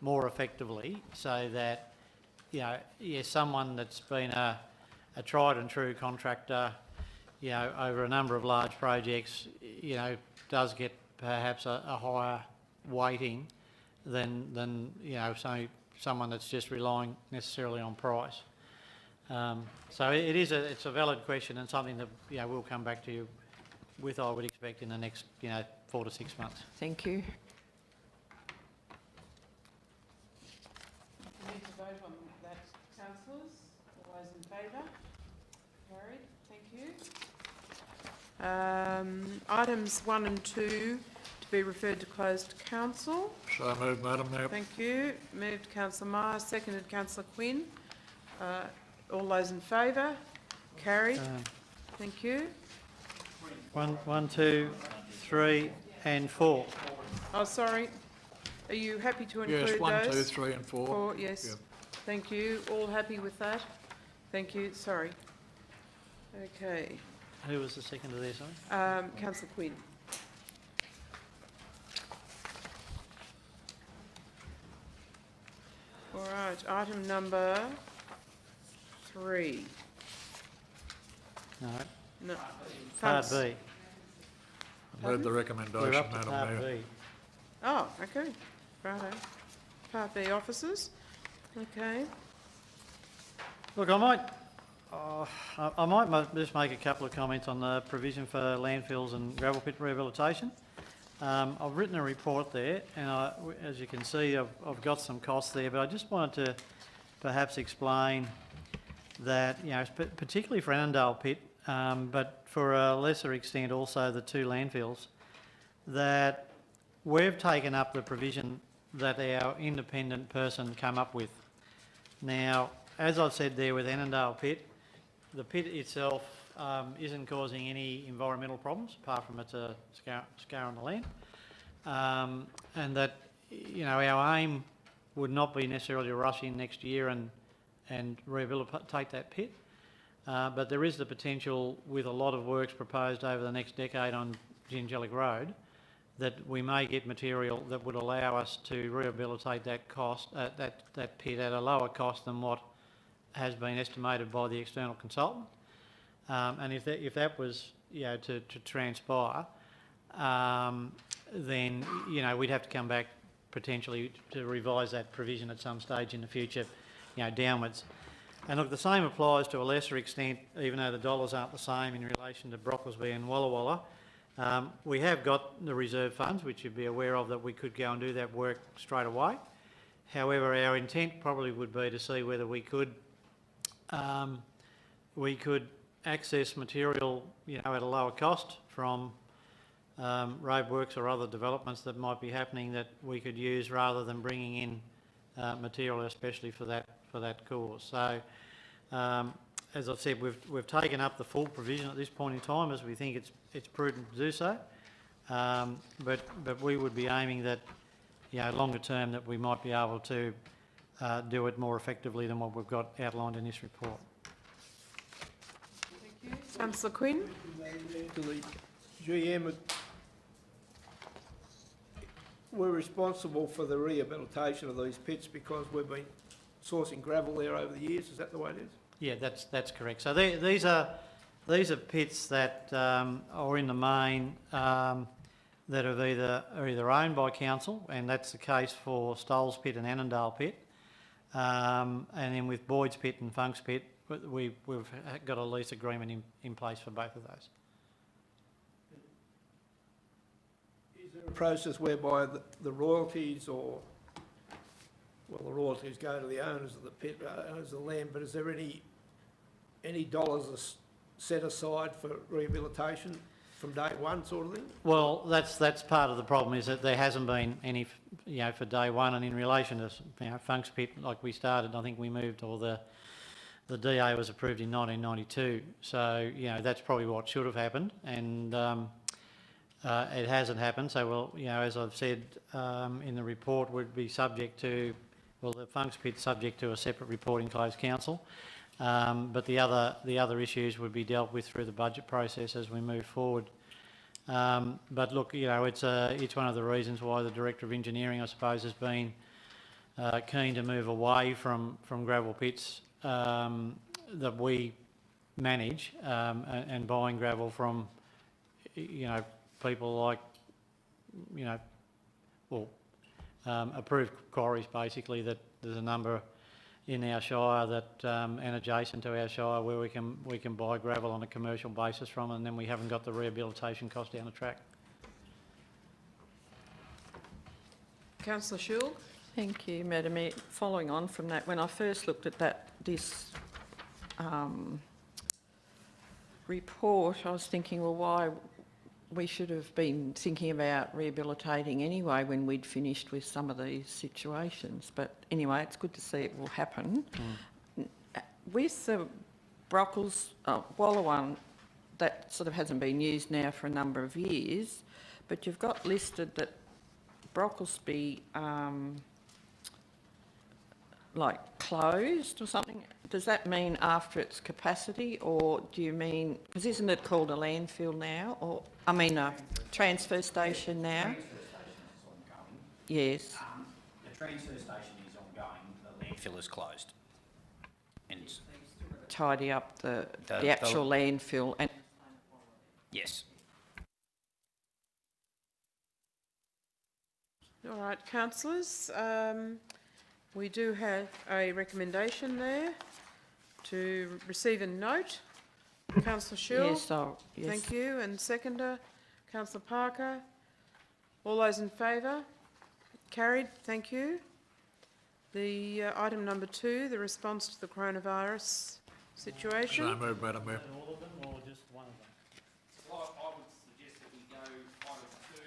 more effectively, so that, someone that's been a tried and true contractor, over a number of large projects, does get perhaps a higher weighting than someone that's just relying necessarily on price. So it's a valid question, and something that we'll come back to you with, I would expect, in the next 4 to 6 months. Thank you. We need to vote on that, councillors. All those in favour? Carried. Thank you. Items 1 and 2 to be referred to closed council. So moved, Madam Mayor. Thank you. Moved Councillor Meyer, seconded Councillor Quinn. All those in favour? Carried. Thank you. 1, 2, 3 and 4. Oh, sorry. Are you happy to include Yes, 1, 2, those? 3 and 4. 4, yes. Yep. Thank you. All happy with that? Thank you. Sorry. Okay. Who was the second of there, sorry? Councillor Quinn. All right. Item number 3. No, No. Part Funds. B. Read the We're recommendation, up to Madam Part Mayor. B. Oh, okay. Righto. Part B officers. Okay. Look, I might just make a couple of comments on the provision for landfills and gravel pit rehabilitation. I've written a report there, and as you can see, I've got some costs there, but I just wanted to perhaps explain that, particularly for Annandale Pit, but for a lesser extent also the 2 landfills, that we've taken up the provision that our independent person come up with. Now, as I've said there with Annandale Pit, the pit itself isn't causing any environmental problems, apart from it's a scar on the land. And that, our aim would not be necessarily to rush in next year and rehabilitate that pit. But there is the potential, with a lot of works proposed over the next decade on Gingellic Road, that we may get material that would allow us to rehabilitate that that pit at a lower cost than what has been estimated by the external consultant. And if that was to transpire, then we'd have to come back potentially to revise that provision at some stage in the future, downwards. And look, the same applies to a lesser extent, even though the dollars aren't the same in relation to Brocklesby and Walla Walla. We have got the reserve funds, which you'd be aware of, that we could go and do that work straight away. However, our intent probably would be to see whether we could access material, at a lower cost from roadworks or other developments that might be happening that we could use, rather than bringing in material especially for that cause. So, as I've said, we've taken up the full provision at this point in time, as we think it's prudent to do so. But we would be aiming that, longer term, that we might be able to do it more effectively than what we've got outlined in this report. Thank you. Councillor Quinn. To the GM, we're responsible for the rehabilitation of these pits because we've been sourcing gravel there over the years. Is that the way it is? Yeah, that's correct. So these are pits that are in the main that are either owned by council, and that's the case for Stoles Pit and Annandale Pit, and then with Boyd's Pit and Funk's Pit, we've got a lease agreement in place for both of those. Is there a process whereby the royalties the royalties go to the owners of the pit, owners of the land, but is there any dollars set aside for rehabilitation from day one, sort of thing? Well, that's part of the problem, is that there hasn't been any, for day one. And in relation to, Funk's Pit, like we started, I think we moved, or the DA was approved in 1992. So, that's probably what should have happened, and it hasn't happened. So, well, as I've said in the report, would be subject to well, the Funks pit's subject to a separate report in closed council, but the other issues would be dealt with through the budget process as we move forward. But look, you know, it's one of the reasons why the Director of Engineering, I suppose, has been keen to move away from gravel pits that we manage and buying gravel from, you know, people like, you know, well, approved quarries basically, that there's a number in our shire that and adjacent to our shire where we can buy gravel on a commercial basis from, and then we haven't got the rehabilitation cost down the track. Councillor Shulg? Thank you, Madam Mayor. Following on from that, when I first looked at this report, I was thinking, well, why we should have been thinking about rehabilitating anyway when we'd finished with some of these situations. But anyway, it's good to see it will happen. With the Brockles, Walla one, that sort of hasn't been used now for a number of years, but you've got listed that Brocklesby like closed or something. Does that mean after its capacity, or do you mean, because isn't it called a landfill now, or I mean a transfer station now? Transfer station is ongoing. Yes. The transfer station is ongoing, the landfill is closed. And Tidy up the The- actual landfill and yes. All right, councillors, we do have a recommendation there to receive and note. Councillor Schill? yes. Thank you. And seconder, Councillor Parker. All those in favour? Carried. Thank you. The item number 2, the response to the coronavirus situation. So moved, Madam Mayor. All of them or just one of them? Well, I would suggest that we go item 2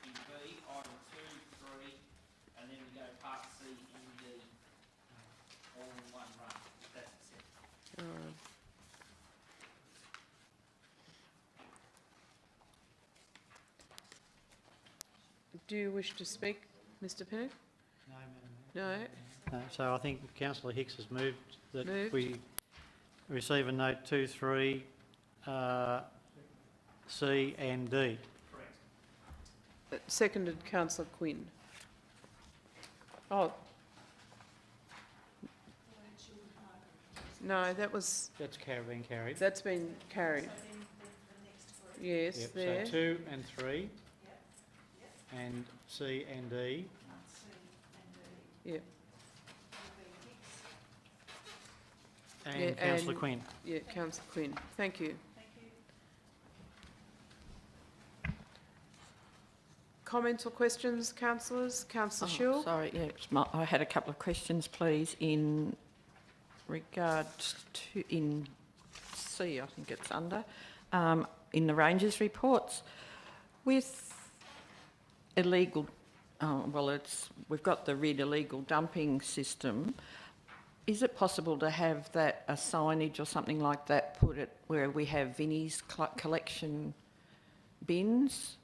in B, item 2, 3, and then we go part C in D, all in one run, if that's acceptable. All right. Do you wish to speak, Mr Pinnock? No, Madam Mayor. No? So I think Councillor Hicks has moved that Moved. we receive a note 2, 3, C and D. Correct. Seconded, Councillor Quinn. Oh. No, That's been carried. that's been carried. Yes, Yep, there. so 2 and 3 and C and D. Yep. And Yeah, Councillor and- Quinn. Yeah, Councillor Quinn. Thank you. Comments or questions, councillors? Councillor Schill? Sorry, yeah, I had a couple of questions, please, in regard to, in C, I think it's under, in the Rangers reports, with illegal, we've got the RID illegal dumping system. Is it possible to have that, a signage or something like that, put it where we have Vinnie's collection bins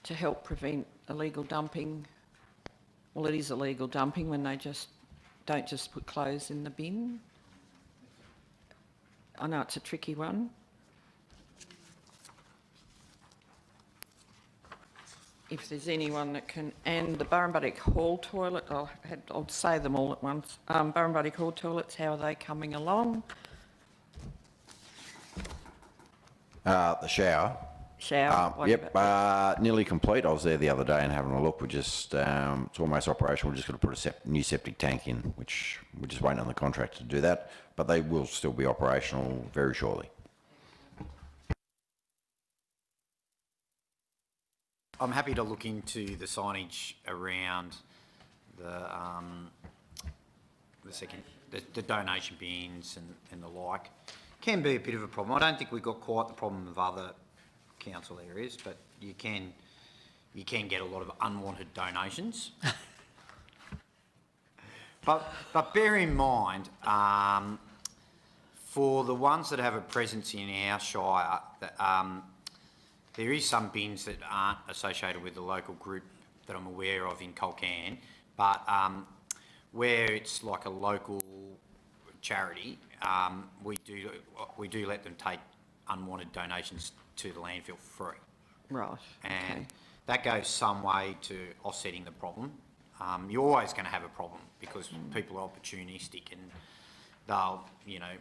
to help prevent illegal dumping? Well, it is illegal dumping when they don't just put clothes in the bin. I know it's a tricky one. If there's anyone that can, and the Burrumbuttock Hall toilet, I'll say them all at once. Burrumbuttock Hall toilets, how are they coming along? The shower. Shower? what Yep, about- nearly complete. I was there the other day and having a look. We're just, it's almost operational. We're just going to put a new septic tank in, which we're just waiting on the contractor to do that. But they will still be operational very shortly. I'm happy to look into the signage around the donation bins and the like. Can be a bit of a problem. I don't think we've got quite the problem of other council areas, but you can get a lot of unwanted donations. But bear in mind, for the ones that have a presence in our shire, there is some bins that aren't associated with the local group that I'm aware of in Colcan, but where it's like a local charity, we do let them take unwanted donations to the landfill for free. Right, And okay. that goes some way to offsetting the problem. You're always going to have a problem because people are opportunistic and they'll, you know,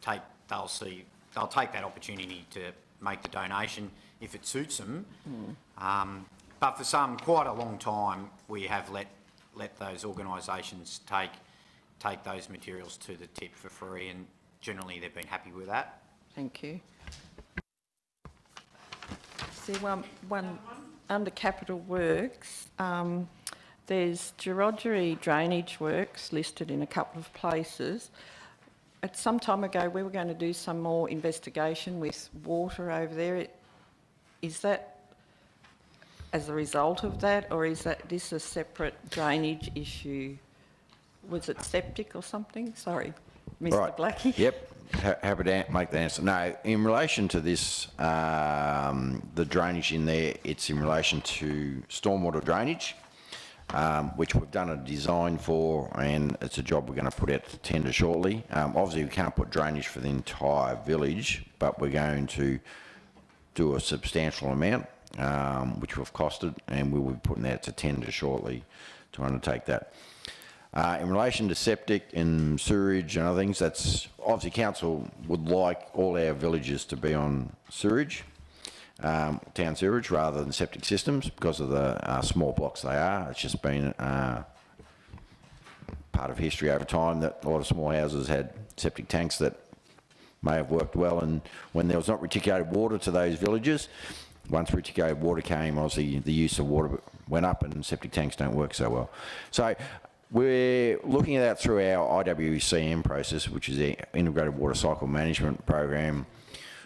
they'll take that opportunity to make the donation if it suits them. But for quite a long time, we have let those organisations take those materials to the tip for free, and generally they've been happy with that. Thank you. See, one under capital works, there's Gerodgery drainage works listed in a couple of places. At some time ago, we were going to do some more investigation with water over there. Is that as a result of that, or is this a separate drainage issue? Was it septic or something? Sorry, Mr. Right. Blackie. Yep, happy to make the answer. No, in relation to this, the drainage in there, it's in relation to stormwater drainage, which we've done a design for, and it's a job we're going to put out to tender shortly. Obviously, we can't put drainage for the entire village, but we're going to do a substantial amount, which we've costed, and we will be putting that to tender shortly to undertake that. In relation to septic and sewerage and other things, that's obviously council would like all our villages to be on sewerage, town sewerage, rather than septic systems because of the small blocks they are. It's just been part of history over time that a lot of small houses had septic tanks that may have worked well, and when there was not reticulated water to those villages, once reticulated water came, obviously the use of water went up and septic tanks don't work so well. So we're looking at that through our IWCM process, which is the Integrated Water Cycle Management Program,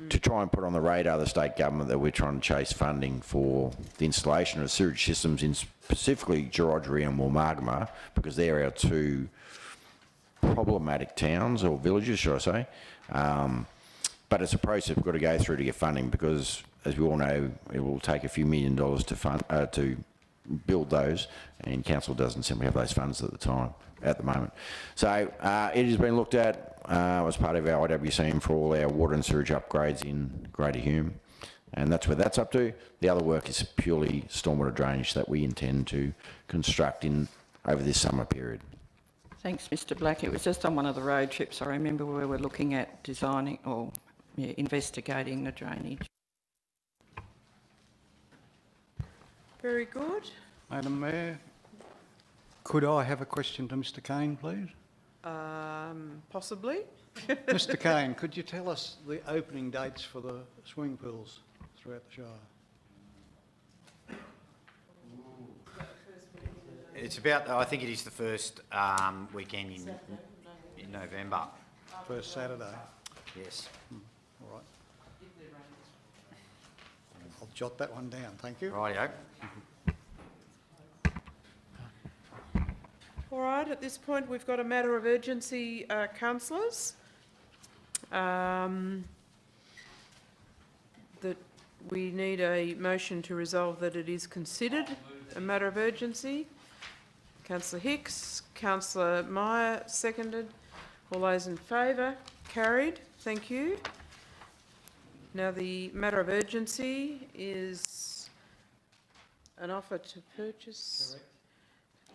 to try and put on the radar the state government that we're trying to chase funding for the installation of sewage systems in specifically Gerodgery and Woolmargama, because they're our two problematic towns, or villages, should I say. But it's a process we've got to go through to get funding, because, as we all know, it will take a few $1 million to fund to build those, and council doesn't simply have those funds at the moment. So it has been looked at as part of our IWCM for all our water and sewage upgrades in Greater Hume, and that's where that's up to. The other work is purely stormwater drainage that we intend to construct over this summer period. Thanks, Mr. Black. It was just on one of the road trips I remember where we were looking at designing or investigating the drainage. Very good. Madam Mayor, could I have a question to Mr. Kane, please? Possibly. Mr. Kane, could you tell us the opening dates for the swimming pools throughout the Shire? It's about, I think it is the first weekend in November. First Saturday? Yes. All right. I'll jot that one down, thank you. Rightio. All right, at this point, we've got a matter of urgency, councillors. That we need a motion to resolve that it is considered a matter of urgency. Councillor Hicks, Councillor Meyer, seconded. All those in favour? Carried. Thank you. Now, the matter of urgency is an offer to purchase. Correct.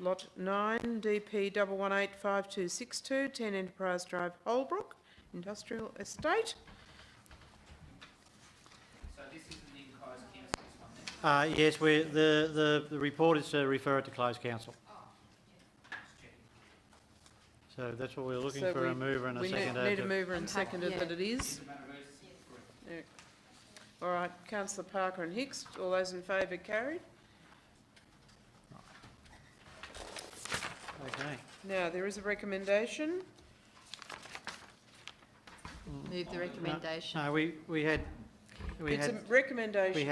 Lot 9, DP 1185262, 10 Enterprise Drive, Holbrook, Industrial Estate. So this is the closed council, this one then? Yes, the report is to refer it to closed council. So that's what we're looking for, a mover and a seconder. We need a mover and seconder yeah. that it is. Yeah. All right, Councillor Parker and Hicks, all those in favour, carried. Okay. Now, there is a recommendation. Move the recommendation. No, we had It's a recommendation. we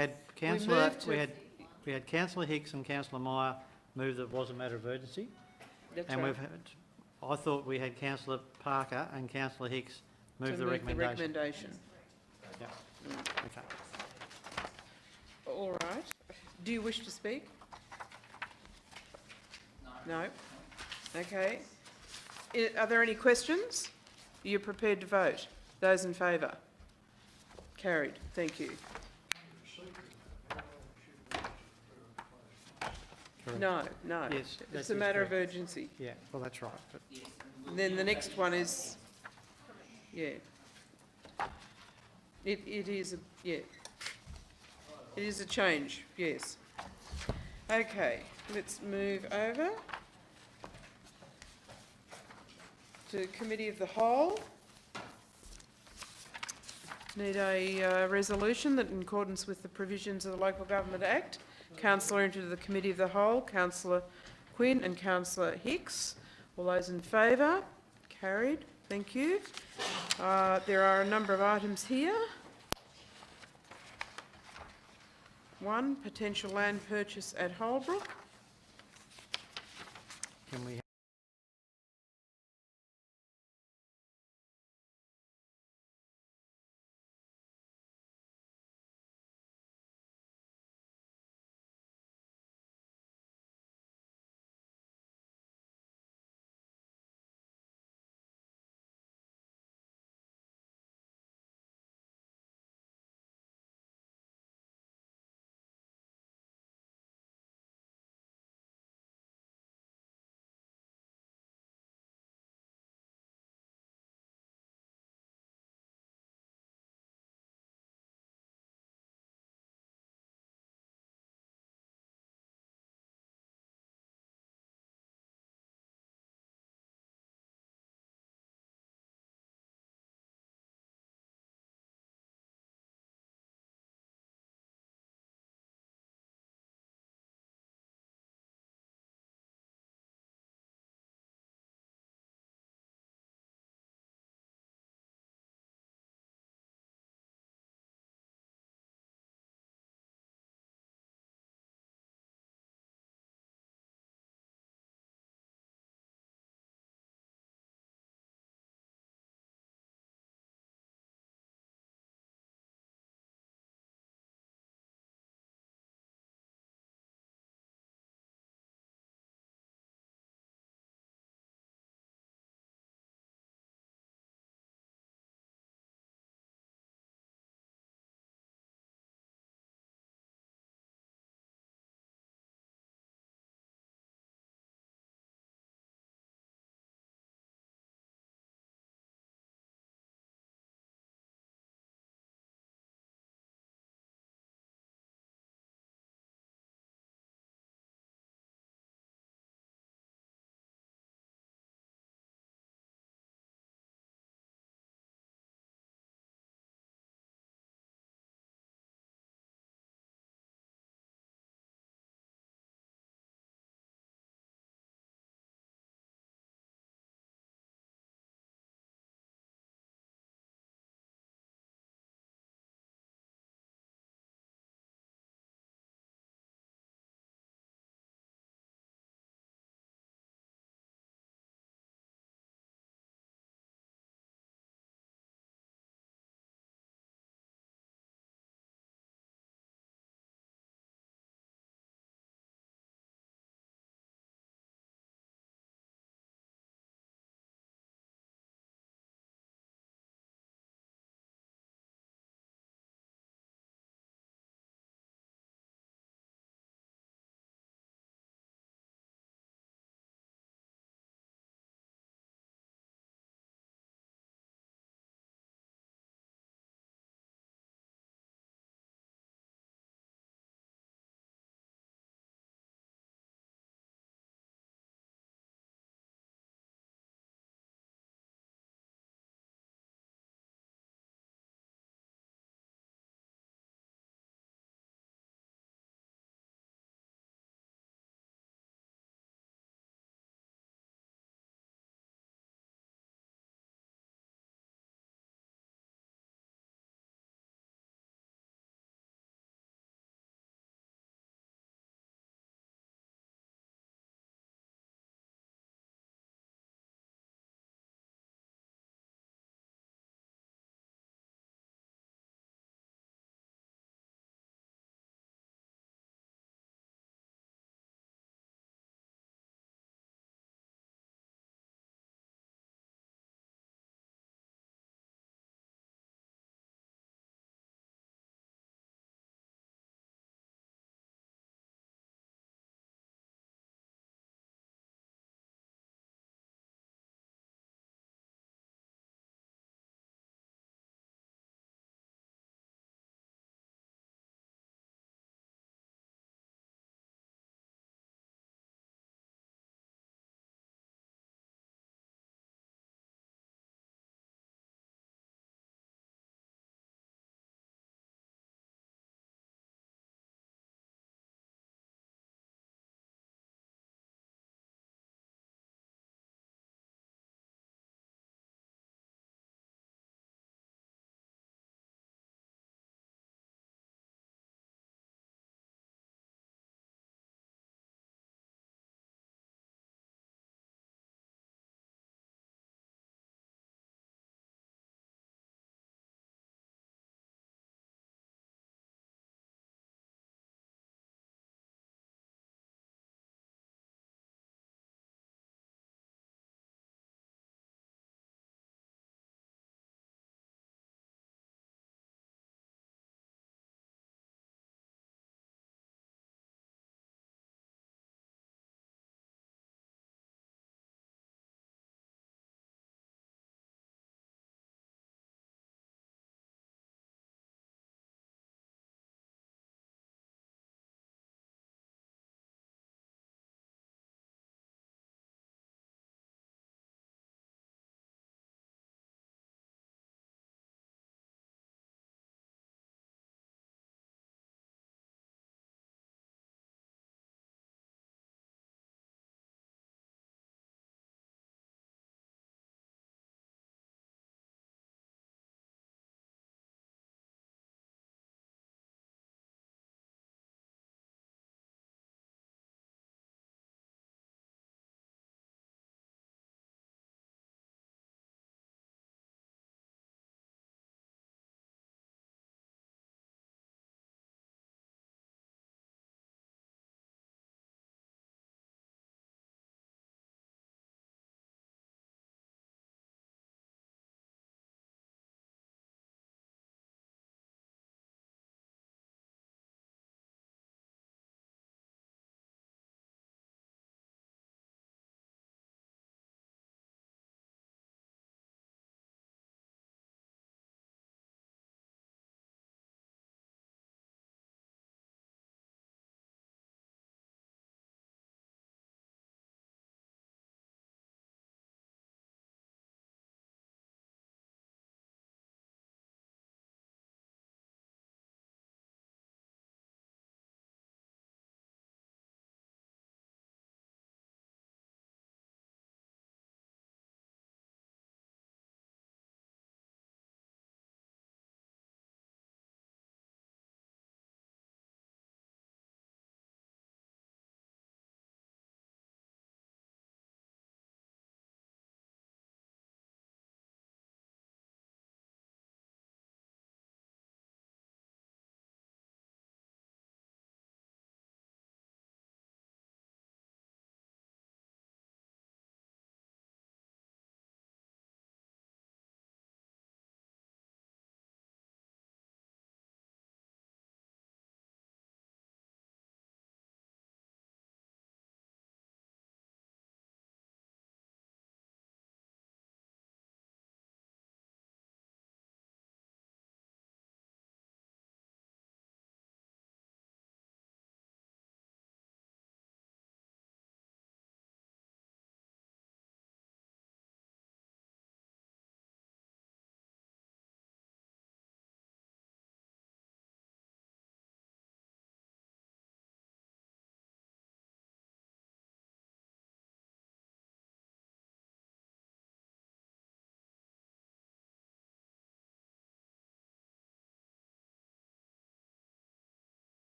had Councillor Hicks and Councillor Meyer move that it was a matter of urgency, That's and right. we've had. I thought we had Councillor Parker and Councillor Hicks move To the move recommendation. Yeah. Okay. All right. Do you wish to speak? No. Okay. Are there any questions? Are you prepared to vote? Those in favour? Carried. Thank you. No, no. Yes, It's that a is matter of correct. urgency. Yeah, well, that's right. But And then the next one is, yeah. It is, yeah. It is a change, yes. Okay, let's move over to Committee of the Whole. Need a resolution that in accordance with the provisions of the Local Government Act, councillor into the Committee of the Whole, Councillor Quinn and Councillor Hicks. All those in favour? Carried. Thank you. There are a number of items here. 1, potential land purchase at Holbrook. can we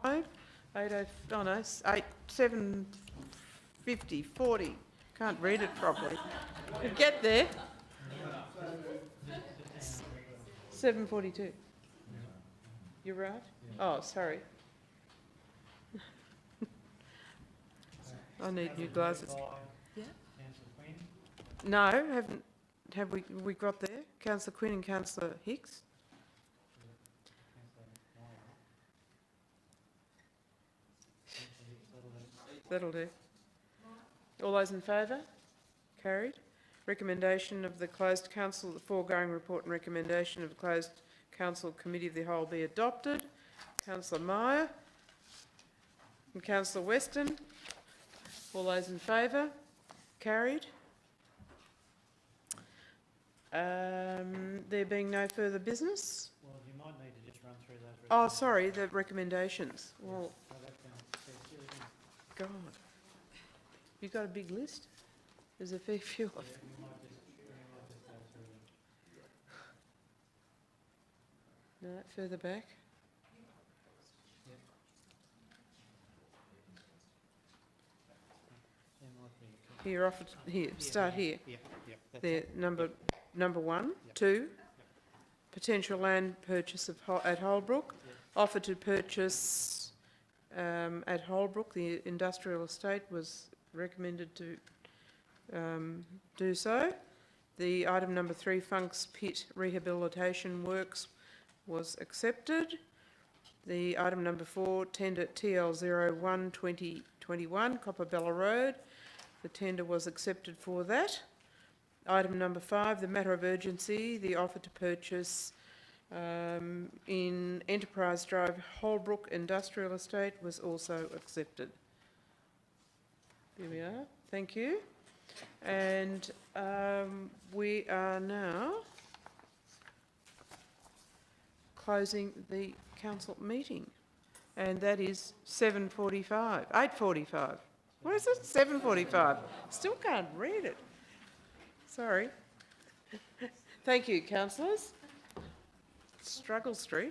5, 7:50, 40. Can't read it properly. Could get there. 7:42. You're right? Oh, sorry. I need new glasses. Yeah. No, haven't. Have we got there? Councillor Quinn and Councillor Hicks? That'll do. All those in favour? Carried. Recommendation of the closed council, the foregoing report and recommendation of the closed council committee of the whole be adopted. Councillor Meyer and Councillor Weston. All those in favour? Carried. There being no further business? Well, you might need to just run through those. Oh, sorry, the recommendations. Well, God. You got a big list? There's a fair few of them. No, further back. Here, offered, here, start here. There, number 1, 2, potential land purchase of, at Holbrook, offer to purchase at Holbrook, the industrial estate was recommended to do so. The item number 3, Funk's Pit rehabilitation works, was accepted. The item number 4, tender TL01 2021, Copperbella Road, the tender was accepted for that. Item number 5, the matter of urgency, the offer to purchase in Enterprise Drive, Holbrook Industrial Estate was also accepted. There we are, thank you. And we are now closing the council meeting, and that is 7:45, 8:45. What is it? 7:45. Still can't read it. Sorry. Thank you, councillors. Struggle Street.